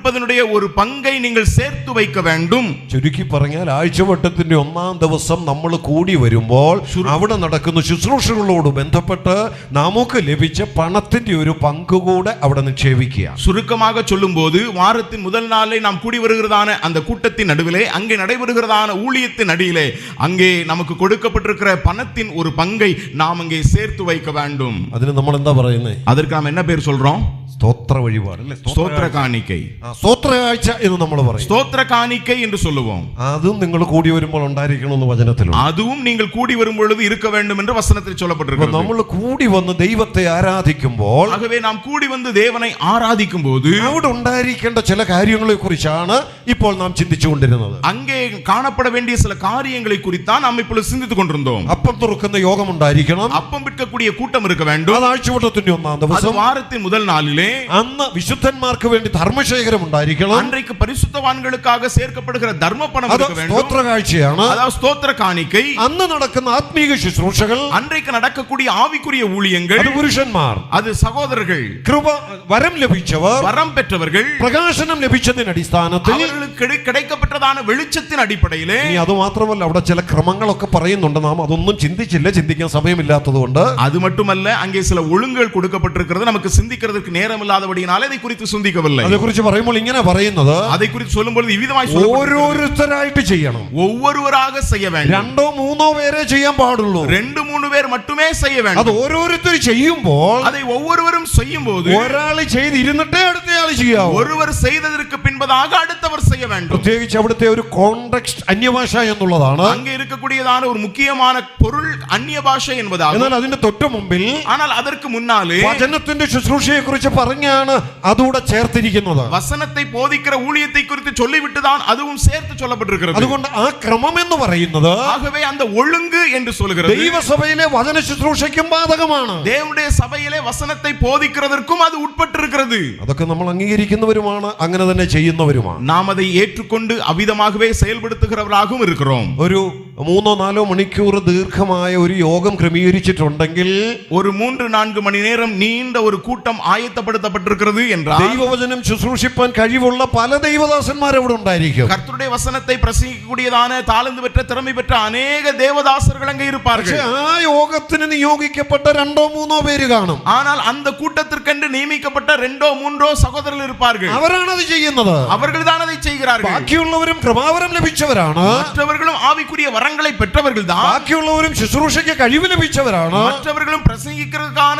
ஒரு பங்கை நீங்கள் சேர்த்து வைக்க வேண்டும். ചുരുക്കി പറഞ്ഞാൽ ആഴ്ചവട്ടത്തിന്റെ 1-ാം ദിവസം നമ്മൾ കൂടി വരുമ്പോൾ അവിടെ നടക്കുന്ന ശുശ്രൂഷകളോട് ബന്ധപ്പെട്ട് നമുക്ക് ലഭിച്ച പണത്തിന്റെ ഒരു പങ്ക് കൂടെ അവിടെ നിക്ഷേപിക്കുക. சுருக்கமாக சொல்லும்போது வாரத்தின் முதல் நாளை நாம் கூடி வருகிறதான அந்த கூட்டத்தின் நடுவிலே, அங்கே நடைபெறுகிறதான ஊழியத்தின் அடியிலே, அங்கே நமக்கு கொடுக்கப்பட்டிருக்கிற பணத்தின் ஒரு பங்கை நாம் அங்கே சேர்த்து வைக்க வேண்டும். അതിന് നമ്മൾ എന്താ പറയുന്നത്? அதற்கு நாம் என்ன பேர் சொல்றோம்? സ്തോത്ര വഴിപാട് അല്ലേ? ஸ்தோத்திர காணிக்கை. സ്തോത്ര കാഴ്ച എന്ന് നമ്മൾ പറയും. ஸ்தோத்திர காணிக்கை என்று சொல்லுவோம். അതും നിങ്ങൾ കൂടി വരുമ്പോൾ ഉണ്ടായിരിക്കണമെന്ന് വചനത്തിലുണ്ട്. அதுவும் நீங்கள் கூடி வரும் பொழுது இருக்க வேண்டும் என்று வசனத்தில் சொல்லப்பட்டிருக்கிறது. നമ്മൾ കൂടി വന്ന് ദൈവത്തെ ആരാധിക്കുമ്പോൾ, ஆகவே நாம் கூடி வந்து தேவனை ஆராதிக்கும் போது അവിടെ ഉണ്ടായിരിക്കേണ്ട ചില കാര്യങ്ങളെ കുറിച്ചാണ് ഇപ്പോൾ നാം ചിന്തിച്ചുകൊണ്ടിരുന്നത്. அங்கே காணப்பட வேண்டிய சில காரியங்களை குறித்தான் நாம் இப்பொழுது சிந்தித்துக் கொண்டிருந்தோம். അപ്പം തുറക്കുന്ന യോഗം ഉണ്ടായിരിക്കണം. அப்பம் விற்கக்கூடிய கூட்டம் இருக்க வேண்டும். അത് ആഴ്ചവട്ടത്തിന്റെ 1-ാം ദിവസം. வாரத்தின் முதல் நாளிலே അന്ന് വിശുദ്ധന്മാർക്ക് വേണ്ടി ധർമ്മശേഖരം ഉണ്ടായിരിക്കണം. அன்றைக்கு பரிசுத்தவான்களுக்காக சேர்க்கப்படுகிற தர்ம பணம் இருக்க வேண்டும். സ്തോത്ര കാഴ്ചയാണ്. அதாவது ஸ்தோத்திர காணிக்கை. അന്ന് നടക്കുന്ന ആത്മീക ശുശ്രൂഷകൾ, அன்றைக்கு நடக்கக்கூடிய ஆவிக்குரிய ஊழியங்கள், അത് പുരുഷന്മാർ, அது சகோதரர்கள், കൃപ വരം ലഭിച്ചവർ, வரம் பெற்றவர்கள், പ്രകാശനം ലഭിച്ചതിന്റെ അടിസ്ഥാനത്തിൽ, அவர்களுக்கு கிடைக்கப்பட்டதான வெளிச்சத்தின் அடிப்படையிலே. ഇനി അത് മാത്രമല്ല, അവിടെ ചില ക്രമങ്ങളൊക്കെ പറയുന്നുണ്ട്. നാം അതൊന്നും ചിന്തിച്ചില്ല, ചിന്തിക്കാൻ സമയമില്ലാത്തതുകൊണ്ട്. அது மட்டுமல்ல, அங்கே சில ஒழுங்குகள் கொடுக்கப்பட்டிருக்கிறது. நமக்கு சிந்திக்கிறதுக்கு நேரம் இல்லாதபடியினாலே அதை குறித்து சிந்திக்கவில்லை. அதை குறித்து പറയുമ്പോൾ ഇങ്ങനെ പറയുന്നത്, அதை குறித்து சொல்லும்போது இவ்விதமாய் ഓരോരുത്തരായിട്ട് ചെയ്യണം. ஒவ்வொருவராக செய்ய வேண்டும். 2-3 പേരെ ചെയ്യാൻ പാടുള്ളൂ. 2-3 பேர் மட்டுமே செய்ய അത് வேண்டும். ഓരോരുത്തർ ചെയ്യുമ്പോൾ, அதை ஒவ்வொருவரும் செய்யும்போது ഒരാൾ ചെയ്തിരുന്നിട്ടേ അടുത്തയാൾ ചെയ്യാവൂ. ஒருவர் செய்ததற்கு பின்பதாக அடுத்தவர் செய்ய வேண்டும். പ്രത്യേകിച്ച് അവിടുത്തെ ഒരു കോണ്ടെക്സ്റ്റ് അന്യഭാഷ എന്നുള്ളതാണ്. அங்கே இருக்கக்கூடியதான ஒரு முக்கியமான பொருள் அந்நிய பாஷை என்பதாகும். എന്നാൽ അതിന്റെ തൊട്ടു മുമ്പിൽ, ஆனால் அதற்கு முன்னாலே വചനത്തിന്റെ ശുശ്രൂഷയെ കുറിച്ച് പറഞ്ഞാണ് അതുകൂടെ ചേർത്തിരിക്കുന്നത്. வசனத்தை போதிக்கிற ஊழியத்தை குறித்து சொல்லிவிட்டுதான் அதுவும் சேர்த்து சொல்லப்பட்டிருக்கிறது. അതുകൊണ്ട് ആ ക്രമം എന്ന് പറയുന്നത് ஆகவே அந்த ஒழுங்கு என்று சொல்கிறது ദൈവസഭയിലെ വചന ശുശ്രൂഷയ്ക്കും ബാധകമാണ്. தேவனுடைய சபையிலே வசனத்தை போதிக்கிறதற்கும் அது உட்பட்டிருக்கிறது. അതൊക്കെ നമ്മൾ അംഗീകരിക്കുന്നവരുമാണ്, അങ്ങനെ തന്നെ ചെയ്യുന്നവരുമാണ്. நாம் அதை ஏற்றுக்கொண்டு அவ்விதமாகவே செயல்படுத்துகிறவராகவும் இருக்கிறோம். ഒരു 3-4 മണിക്കൂർ ദീർഘമായ ഒരു യോഗം ക്രമീകരിച്ചിട്ടുണ്ടെങ്കിൽ, ஒரு 3-4 மணி நேரம் நீண்ட ஒரு கூட்டம் ஆயத்தப்படுத்தப்பட்டிருக்கிறது என்றால், ദൈവവചനം ശുശ്രൂഷിപ്പാൻ കഴിവുള്ള പല ദൈവദാസന്മാർ അവിടെ ഉണ്ടായിരിക്കും. கர்த்தருடைய வசனத்தை பிரசங்கிக்கக்கூடியதான தாளந்து பெற்ற திறமை பெற்ற அநேக தேவதாசர்கள் அங்கே இருப்பார்கள். ആ യോഗത്തിന് നിയോഗിക്കപ്പെട്ട 2-3 പേര് കാണും. ஆனால் அந்த கூட்டத்திற்கென்று நியமிக்கப்பட்ட 2-3 சகோதரர்கள் இருப்பார்கள். അവരാണ് അത് ചെയ്യുന്നത്. அவர்கள் தான் அதை செய்கிறார்கள். ബാക്കിയുള്ളവരും കൃപാവരം ലഭിച്ചവരാണ്. மற்றவர்களும் ஆவிக்குரிய வரங்களை பெற்றவர்கள் தான். ബാക്കിയുള്ളവരും ശുശ്രൂഷയ്ക്ക് കഴിവ് ലഭിച്ചവരാണ്. மற்றவர்களும் பிரசங்கிக்கிறதுக்கான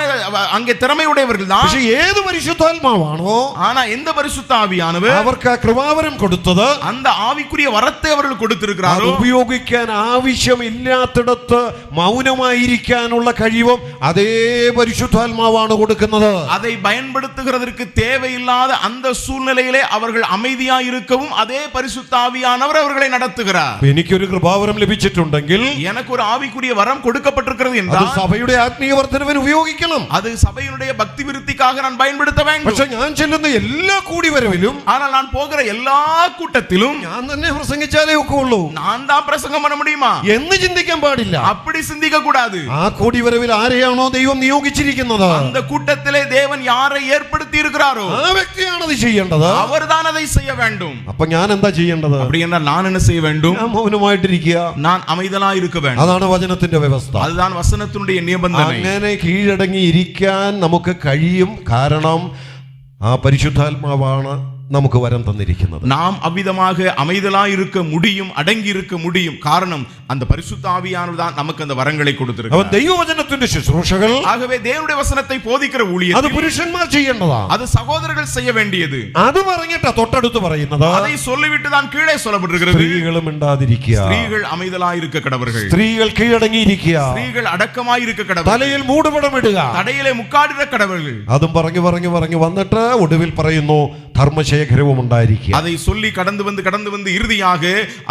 அங்கே திறமையுடையவர்கள் தான். പക്ഷേ ഏത് പരിശുദ്ധാത്മാവാണോ, ஆனா எந்த பரிசுத்த ஆவியானவர் അവർക്ക് ആ കൃപാവരം കൊടുത്തത്, அந்த ஆவிக்குரிய வரத்தை அவர்கள் கொடுத்திருக்கிறாரோ, അത് ഉപയോഗിക്കാൻ ആവശ്യമില്ലാത്തിടത്ത് മൗനമായിരിക്കാനുള്ള കഴിവും അതേ പരിശുദ്ധാത്മാവാണ് കൊടുക്കുന്നത്. அதை பயன்படுத்துகிறதற்கு தேவையில்லாத அந்த சூழ்நிலையிலே அவர்கள் அமைதியாய் இருக்கவும் அதே பரிசுத்த ஆவியானவர் அவர்களை நடத்துகிறார். എനിക്കൊരു കൃപാവരം ലഭിച്ചിട്ടുണ്ടെങ്കിൽ, எனக்கு ஒரு ஆவிக்குரிய வரம் கொடுக்கப்பட்டிருக்கிறது അത് என்றால் സഭയുടെ ആത്മീയ വർദ്ധനവിന് ഉപയോഗിക്കണം. அது சபையினுடைய பக்தி விருத்திக்காக நான் பயன்படுத்த வேண்டும். പക്ഷെ ഞാൻ ചെല്ലുന്ന എല്ലാ കൂടിവരവിലും, ஆனால் நான் போகிற எல்லா கூட்டத்திலும் ഞാൻ തന്നെ പ്രസംഗിച്ചാലേ ഒക്കെ ഉള്ളൂ நான் தான் பிரசங்கம் பண்ண முடியுமா എന്ന് ചിന്തിക്കാൻ പാടില്ല. அப்படி சிந்திக்க கூடாது. ആ കൂടിവരവിൽ ആരെയാണോ ദൈവം നിയോഗിച്ചിരിക്കുന്നത്, அந்த கூட்டத்திலே தேவன் யாரை ஏற்படுத்தி இருக்கிறாரோ ആ വ്യക്തിയാണ് അത് ചെയ്യേണ്ടത്. அவர்தான் அதை செய்ய வேண்டும். അപ്പൊ ഞാൻ എന്താ ചെയ്യേണ്ടത്? அப்படி என்றால் நான் என்ன செய்ய வேண்டும்? ഞാൻ മൗനമായിട്ടിരിക്കുക. நான் அமைதலாய் இருக்க வேண்டும். അതാണ് വചനത്തിന്റെ വ്യവസ്ഥ. அதுதான் வசனத்தினுடைய நிபந்தனை. അങ്ങനെ കീഴടങ്ങി ഇരിക്കാൻ നമുക്ക് കഴിയും. കാരണം ആ പരിശുദ്ധാത്മാവാണ് നമുക്ക് വരം തന്നിരിക്കുന്നത്. நாம் அவ்விதமாக அமைதலாய் இருக்க முடியும், அடங்கி இருக்க முடியும். காரணம் அந்த பரிசுத்த ஆவியானவர் தான் நமக்கு அந்த வரங்களை അവൻ கொடுத்திருக்கிறார். ദൈവവചനത്തിന്റെ ശുശ്രൂഷകൾ ஆகவே தேவனுடைய வசனத்தை போதிக்கிற അത് ஊழியம் പുരുഷന്മാർ ചെയ്യേണ്ടതാണ്. அது சகோதரர்கள் செய்ய வேண்டியது. അത് പറഞ്ഞിട്ടാ തൊട്ടടുത്ത് പറയുന്നത് அதை சொல்லிவிட்டு தான் கீழே சொல்லப்பட்டிருக்கிறது. സ്ത്രീകളും മിണ്ടാതിരിക്കുക, ஸ்திரீகள் அமைதலாய் இருக்க கடவர்கள், സ്ത്രീകൾ കീഴടങ്ങിയിരിക്കുക, ஸ்திரீகள் அடக்கமாய் இருக்க கடவர்கள், തലയിൽ മൂടുപടമിടുക. தடையிலே முக்காடிற கடவர்கள். അതും പറഞ്ഞു പറഞ്ഞു പറഞ്ഞു വന്നിട്ട് ഒടുവിൽ പറയുന്നു ധർമ്മശേഖരവും ഉണ്ടായിരിക്കുക. அதை சொல்லி கடந்து வந்து இறுதியாக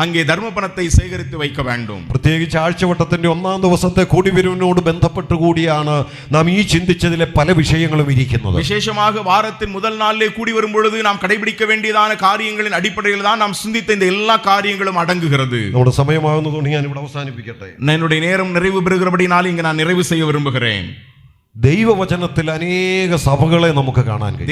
அங்கே தர்மபணத்தை சேகரித்து வைக்க வேண்டும். പ്രത്യേകിച്ച് ആഴ്ചവട്ടത്തിന്റെ ഒന്നാം ദിവസത്തെ കൂടിവരവിനോട് ബന്ധപ്പെട്ട് കൂടിയാണ് നാം ഈ ചിന്തിച്ചതിലെ പല വിഷയങ്ങളും ഇരിക്കുന്നത്. விசேஷமாக வாரத்தின் முதல் நாளிலே கூடி வரும் பொழுது நாம் கடைபிடிக்க வேண்டியதான காரியங்களின் அடிப்படையில் தான் நாம் சிந்தித்த இந்த எல்லா காரியங்களும் அடங்குகிறது. നമ്മുടെ സമയമാകുന്നതുകൊണ്ട് ഞാൻ ഇവിടെ അവസാനിപ്പിക്കട്ടെ. என்னுடைய நேரம் நிறைவு பெறுகிறபடினால இங்க நான் நிறைவு செய்ய விரும்புகிறேன். ദൈവവചനത്തിൽ അനേക സഭകളെ നമുക്ക് കാണാൻ കഴിയും.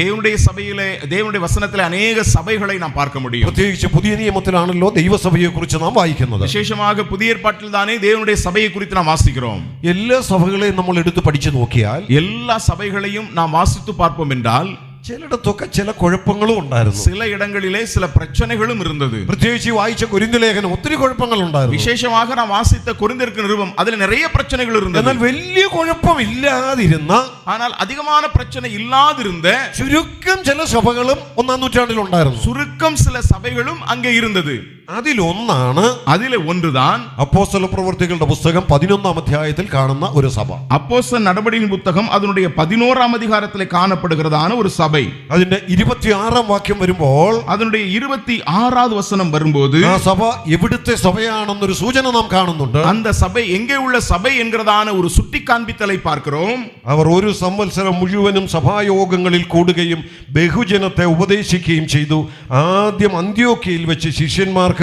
தேவனுடைய வசனத்திலே அநேக சபைகளை நாம் பார்க்க முடியும். പ്രത്യേകിച്ച് പുതിയ നിയമത്തിലാണല്ലോ ദൈവസഭയെ കുറിച്ച് നാം വായിക്കുന്നത്. விசேஷமாக புதிய ஏற்பாட்டில் தானே தேவனுடைய சபையை குறித்து நாம் வாசிக்கிறோம். എല്ലാ സഭകളെയും നമ്മൾ എടുത്ത് പഠിച്ചു നോക്കിയാൽ எல்லா சபைகளையும் நாம் வாசித்து பார்ப்போம் என்றால் ചിലയിടത്തൊക്കെ ചില കുഴപ്പങ്ങളും ഉണ്ടായിരുന്നു. சில இடங்களிலே சில பிரச்சனைகளும் இருந்தது. പ്രത്യേകിച്ച് വായിച്ച കൊരിന്ത് ലേഖനം ഒത്തിരി കുഴപ്പങ്ങൾ ഉണ്ടായിരുന്നു. விசேஷமாக நாம் வாசித்த கொரிந்தியருக்கு நிருபம் அதில் நிறைய பிரச்சனைகள் இருந்தது. എന്നാൽ വലിയ കുഴപ്പമില്ലാതിരുന്ന, ஆனால் அதிகமான பிரச்சனை இல்லாதிருந்த ചുരുക്കം ചില സഭകളും ഒന്നാം നൂറ്റാണ്ടിൽ ഉണ്ടായിരുന്നു. சுருக்கம் சில சபைகளும் அங்கே இருந்தது. അതിലൊന്നാണ് அதிலே ஒன்றுதான் അപ്പോസ്തല പ്രവൃത്തികളുടെ പുസ്തകം 11-ാം അധ്യായത്തിൽ കാണുന്ന ഒരു സഭ. அப்போஸ்தலர் நடபடிகளின் புத்தகம் அதனுடைய 11ஆம் அதிகாரத்திலே காணப்படுகிறதான ஒரு சபை. അതിന്റെ 26-ാം വാക്യം വരുമ്പോൾ அதனுடைய 26வது வசனம் வரும்போது ആ സഭ എവിടുത്തെ സഭയാണെന്നൊരു സൂചന നാം കാണുന്നുണ്ട്. அந்த சபை எங்கே உள்ள சபை என்கிறதான ஒரு சுட்டி காண்பித்தலை பார்க்கிறோம். അവർ ഒരു സംവത്സരം മുഴുവനും സഭായോഗങ്ങളിൽ കൂടുകയും ബഹുജനത്തെ ഉപദേശിക്കുകയും ചെയ്തു. ആദ്യം അന്ത്യോക്യയിൽ വെച്ച് ശിഷ്യന്മാർക്ക്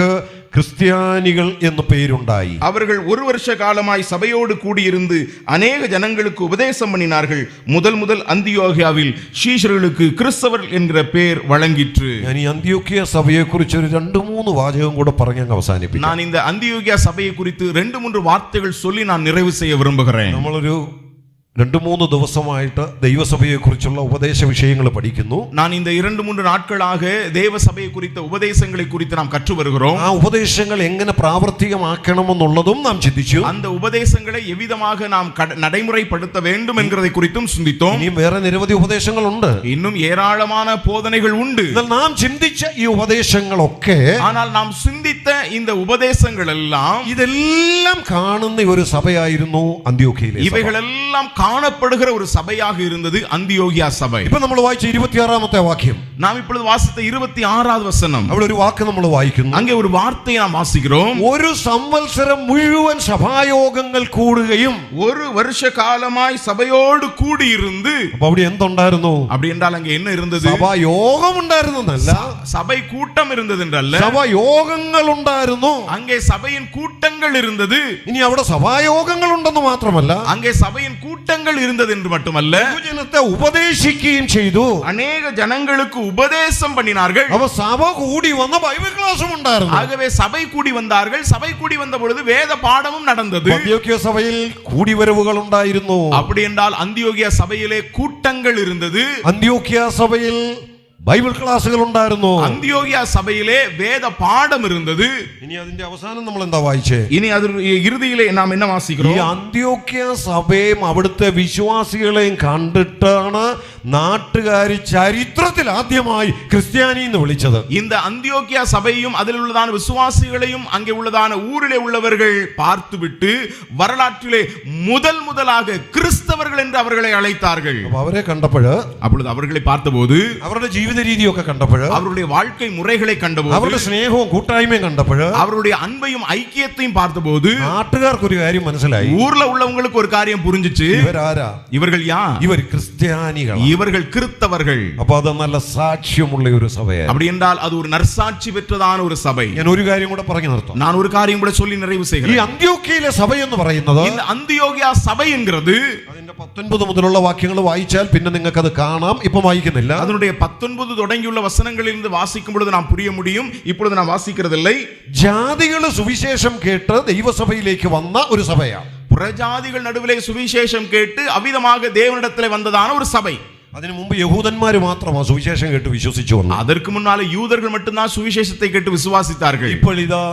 கிறிஸ்தியானிகள் என்ற பெயருண்டாയി. அவர்கள் ஒரு வருஷ காலமாய் சபையோடு கூடியிருந்து அநேக ஜனங்களுக்கு உபதேசம் பண்ணினார்கள். முதல் அந்தியோகியாவில் சீஷர்களுக்கு கிறிஸ்தவர்கள் என்கிற பெயர் வழங்கிற்று. ഞാൻ ഈ അന്ത്യോക്യ സഭയെ കുറിച്ച് ഒരു 2-3 വാചകം കൂടെ പറഞ്ഞ് അവസാനിപ്പിക്കാം. நான் இந்த அந்தியோகியா சபையை குறித்து 2-3 வார்த்தைகள் சொல்லி நான் நிறைவு செய்ய விரும்புகிறேன். നമ്മളൊരു 2-3 ദിവസമായിട്ട് ദൈവസഭയെ കുറിച്ചുള്ള ഉപദേശ വിഷയങ്ങൾ പഠിക്കുന്നു. நான் இந்த 2-3 நாட்களாக தேவ சபையை குறித்த உபதேசங்களை குறித்து நாம் கற்று வருகிறோம். ആ ഉപദേശങ്ങൾ എങ്ങനെ പ്രാവർത്തികമാക്കണമെന്നുള്ളതും നാം ചിന്തിച്ചു. அந்த உபதேசங்களை எவ்விதமாக நாம் நடைமுறைப்படுத்த வேண்டும் என்கிறதை குறித்தும் சிந்தித்தோம். ഇനിയും വേറെ നിരവധി ഉപദേശങ്ങളുണ്ട്. இன்னும் ஏராளமான போதனைகள் உண்டு. എന്നാൽ നാം ചിന്തിച്ച ഈ ഉപദേശങ്ങളൊക്കെ, ஆனால் நாம் சிந்தித்த இந்த உபதேசங்கள் எல்லாம் ഇതെല്ലാം കാണുന്ന ഒരു സഭയായിരുന്നു അന്ത്യോക്യയിലെ സഭ. இவைகளெல்லாம் காணப்படுகிற ஒரு சபையாக இருந்தது அந்தியோகியா சபை. ഇപ്പോ നമ്മൾ വായിച്ച 26-ാമത്തെ വാക്യം, நாம் இப்பொழுது வாசித்த 26வது வசனம், അവിടെ ഒരു വാക്ക് നമ്മൾ വായിക്കുന്നു. அங்கே ஒரு வார்த்தையை நாம் வாசிக்கிறோம். ഒരു സംവത്സരം മുഴുവൻ സഭായോഗങ്ങൾ കൂടുകയും, ஒரு வருஷ காலமாய் சபையோடு கூடியிருந்து. അപ്പോൾ അവിടെ എന്തുണ്ടായിരുന്നു? அப்படி என்றால் அங்கே என்ன இருந்தது? സഭായോഗം ഉണ്ടായിരുന്നല്ല, சபை கூட்டம் இருந்தது என்றல்ல, സഭായോഗങ്ങൾ ഉണ്ടായിരുന്നു. அங்கே சபையின் கூட்டங்கள் இருந்தது. ഇനി അവിടെ സഭായോഗങ്ങൾ ഉണ്ടെന്ന് മാത്രമല്ല, அங்கே சபையின் கூட்டங்கள் இருந்தது என்று மட்டுமல்ல, ജനത്തെ ഉപദേശിക്കുകയും ചെയ്തു. அநேக ஜனங்களுக்கு உபதேசம் பண்ணினார்கள். അവ സഭ കൂടി വന്ന ബൈബിൾ ക്ലാസും ഉണ്ടായിരുന്നു. ஆகவே சபை கூடி வந்தார்கள். சபை கூடி வந்த பொழுது வேத பாடமும் நடந்தது. അന്ത്യോക്യ സഭയിൽ കൂടിവരവുകൾ ഉണ്ടായിരുന്നു. அப்படி என்றால் அந்தியோகியா சபையிலே கூட்டங்கள் இருந்தது. അന്ത്യോക്യ സഭയിൽ ബൈബിൾ ക്ലാസുകൾ ഉണ്ടായിരുന്നു. அந்தியோகியா சபையிலே வேத பாடம் இருந்தது. ഇനി അതിന്റെ അവസാനം നമ്മൾ എന്താ വായിച്ചേ? இனி அது இறுதியிலே நாம் என்ன ഈ வாசிக்கிறோம்? അന്ത്യോക്യ സഭയും അവിടുത്തെ വിശ്വാസികളെയും കണ്ടിട്ടാണ് നാട്ടുകാരി ചരിത്രത്തിൽ ആദ്യമായി ക്രിസ്ത്യാനി എന്ന് വിളിച്ചത്. இந்த அந்தியோகியா சபையும் அதில் உள்ளதான விசுவாசிகளையும் அங்கே உள்ளதான ஊரிலே உள்ளவர்கள் பார்த்துவிட்டு வரலாற்றிலே முதலாக கிறிஸ்தவர்கள் என்று அவர்களை அழைத்தார்கள். അവരെ കണ്ടപ്പോൾ, அப்பொழுது அவர்களை பார்த்தபோது, അവരുടെ ജീവിത രീതിയൊക്കെ കണ്ടപ്പോൾ, அவருடைய வாழ்க்கை முறைகளை கண்டபோது, അവരുടെ സ്നേഹവും കൂട്ടായ്മയും കണ്ടപ്പോൾ, அவருடைய அன்பையும் ஐக்கியத்தையும் பார்த்தபோது നാട്ടുകാർക്ക് ഒരു കാര്യം മനസ്സിലായി. ஊர்ல உள்ளவங்களுக்கு ஒரு காரியம் புரிஞ்சிச்சு. ഇവരാരാ? இவர்கள் யார்? ഇവർ ക്രിസ്ത്യാനികൾ. இவர்கள் கிறிஸ்தவர்கள். അപ്പൊ അത് നല്ല സാക്ഷ്യമുള്ള ഒരു സഭയാണ്. அப்படி என்றால் அது ஒரு நற்சாட்சி பெற்றதான ஒரு சபை. ഞാൻ ഒരു കാര്യം കൂടെ പറഞ്ഞു നിർത്താം. நான் ஒரு காரியம் கூட சொல்லி நிறைவு ഈ செய்கிறேன். അന്ത്യോക്യയിലെ സഭ എന്ന് പറയുന്നത്, இந்த அந்தியோகியா சபை என்கிறது, അതിന്റെ 19 മുതലുള്ള വാക്യങ്ങൾ വായിച്ചാൽ പിന്നെ നിങ്ങൾക്ക് അത് കാണാം. ഇപ്പൊ വായിക്കുന്നില്ല. அதனுடைய 19 தொடங்கியுள்ள வசனங்களிலிருந்து வாசிக்கும் பொழுது நாம் புரிய முடியும். இப்பொழுது நான் வாசிக்கிறதில்லை. ജാതികള് സുവിശേഷം കേട്ട് ദൈവസഭയിലേക്ക് വന്ന ഒരു സഭയാണ്. புறஜாதிகள் நடுவிலே சுவிசேஷம் கேட்டு அவ்விதமாக தேவனிடத்திலே வந்ததான ஒரு சபை. അതിനു മുമ്പ് യഹൂദന്മാർ മാത്രമാണ് സുവിശേഷം കേട്ട് വിശ്വസിച്ചു വന്നത്. அதற்கு முன்னால யூதர்கள் மட்டும்தான் சுவிசேஷத்தை கேட்டு விசுவாசித்தார்கள். ഇപ്പോൾ ഇതാ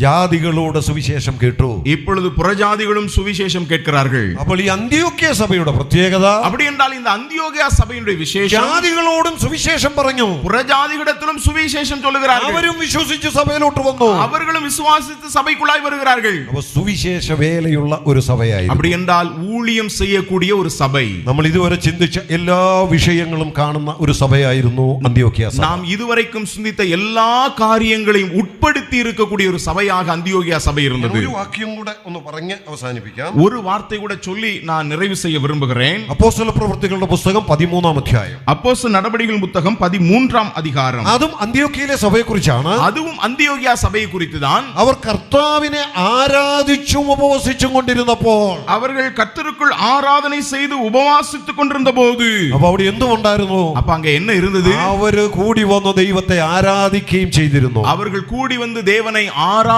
ജാതികളോട് സുവിശേഷം കേട്ടു. இப்பொழுது புறஜாதிகளும் சுவிசேஷம் கேட்கிறார்கள். അപ്പോൾ ഈ അന്ത്യോക്യ സഭയുടെ പ്രത്യേകത, அப்படி என்றால் இந்த அந்தியோகியா சபையினுடைய விசேஷம், ജാതികളോടും സുവിശേഷം പറഞ്ഞു, புறஜாதிகளிடத்திலும் சுவிசேஷம் சொல்லுகிறார்கள். അവരും വിശ്വസിച്ച് സഭയിലോട്ട് വന്നു, அவர்களும் விசுவாசித்து சபைக்குள்ளாய் வருகிறார்கள். അപ്പോൾ സുവിശേഷ വേലയുള്ള ഒരു സഭയായി. அப்படி என்றால் ஊழியம் செய்யக்கூடிய ஒரு சபை. നമ്മൾ ഇതുവരെ ചിന്തിച്ച എല്ലാ വിഷയങ്ങളും കാണുന്ന ഒരു സഭയായിരുന്നു അന്ത്യോക്യ സഭ. நாம் இதுவரைக்கும் சிந்தித்த எல்லா காரியங்களையும் உட்படுத்தி இருக்கக்கூடிய ஒரு சபையாக அந்தியோகியா சபை இருந்தது. ഒരു വാക്യം കൂടെ ഒന്ന് പറഞ്ഞ് അവസാനിപ്പിക്കാം. ஒரு வார்த்தை கூட சொல்லி நான் நிறைவு செய்ய விரும்புகிறேன். അപ്പോസ്തല പ്രവൃത്തികളുടെ പുസ്തകം 13-ാം അധ്യായം. அப்போஸ்தல நடபடிகள் புத்தகம் 13-ஆம் அதிகாரம். അതും അന്ത്യോക്യയിലെ സഭയെക്കുറിച്ചാണ്. அதுவும் அந்தியோகியா சபையை குறித்துதான். അവർ കർത്താവിനെ ആരാധിച്ചും ഉപവസിച്ചും കൊണ്ടിരുന്നപ്പോൾ, அவர்கள் கர்த்தருக்குள் ஆராதனை செய்து உபவாசித்துக் கொண்டிருந்த போது, അപ്പൊ അവിടെ എന്തുണ്ടായിരുന്നു? அப்ப அங்க என்ன இருந்தது? അവര് കൂടി വന്ന് ദൈവത്തെ ആരാധിക്കുകയും ചെയ്തിരുന്നു. அவர்கள் கூடி வந்து தேவனை ஆராதித்தார்கள்.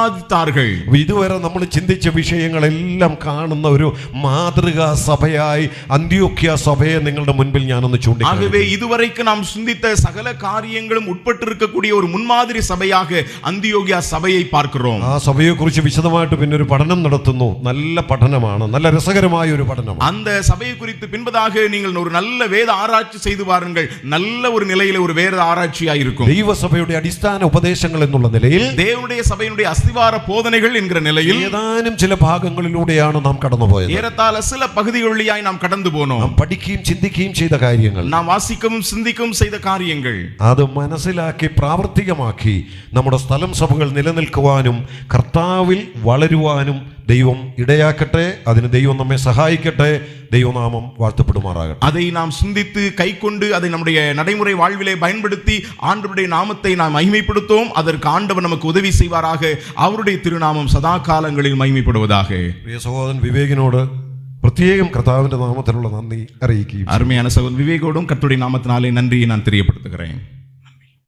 ഇതുവരെ നമ്മൾ ചിന്തിച്ച വിഷയങ്ങളെല്ലാം കാണുന്ന ഒരു മാതൃകാ സഭയായി അന്ത്യോക്യ സഭയെ നിങ്ങളുടെ മുൻപിൽ ഞാനൊന്ന് ചൂണ്ടിക്കാണിക്കാം. ஆகவே இதுவரைக்கும் நாம் சிந்தித்த சகல காரியங்களும் உட்பட்டிருக்கக்கூடிய ஒரு முன்மாதிரி சபையாக அந்தியோகியா சபையை பார்க்கிறோம். ആ സഭയെക്കുറിച്ച് വിശദമായിട്ട് പിന്നെ ഒരു പഠനം നടത്തുന്നു. നല്ല പഠനമാണ്, നല്ല രസകരമായ ഒരു പഠനമാണ്. அந்த சபையை குறித்து பின்பதாக நீங்கள் ஒரு நல்ல வேத ஆராய்ச்சி செய்து பாருங்கள். நல்ல ஒரு நிலையில ஒரு வேத ஆராய்ச்சியா இருக்கும். ദൈവസഭയുടെ അടിസ്ഥാന ഉപദേശങ്ങൾ എന്നുള്ള നിലയിൽ, தேவனுடைய சபையினுடைய அஸ்திவார போதனைகள் என்கிற நிலையில் ഏതാനും ചില ഭാഗങ്ങളിലൂടെയാണ് നാം കടന്നുപോയത്. ஏறத்தாழ சில பகுதிகளிலாய் நாம் கடந்து போனோம். നാം പഠിക്കുകയും ചിന്തിക്കുകയും ചെയ്ത കാര്യങ്ങൾ, நாம் வாசிக்கவும் சிந்திக்கவும் செய்த காரியங்கள், അത് മനസ്സിലാക്കി പ്രാവർത്തികമാക്കി നമ്മുടെ സ്ഥലം സഭകൾ നിലനിൽക്കുവാനും കർത്താവിൽ വളരുവാനും ദൈവം ഇടയാക്കട്ടെ. അതിന് ദൈവം നമ്മെ സഹായിക്കട്ടെ. ദൈവനാമം വാഴ്ത്തപ്പെടുമാറാകട്ടെ. அதை நாம் சிந்தித்து கைக்கொண்டு அதை நம்முடைய நடைமுறை வாழ்விலே பயன்படுத்தி ஆண்டவருடைய நாமத்தை நாம் மகிமைப்படுத்துவோம். அதற்கு ஆண்டவர் நமக்கு உதவி செய்வாராக. அவருடைய திருநாமம் சதா காலங்களில் மகிமைப்படுவதாக. പ്രിയ സഹോദരൻ വിവേകിനോട് പ്രത്യേകം കർത്താവിന്റെ നാമത്തിലുള്ള നന്ദി അറിയിക്കുകയും அருமையான சகோதரன் விவேகோடும் கர்த்தருடைய நாமத்தினாலே நன்றியை நான் தெரியப்படுத்துகிறேன்.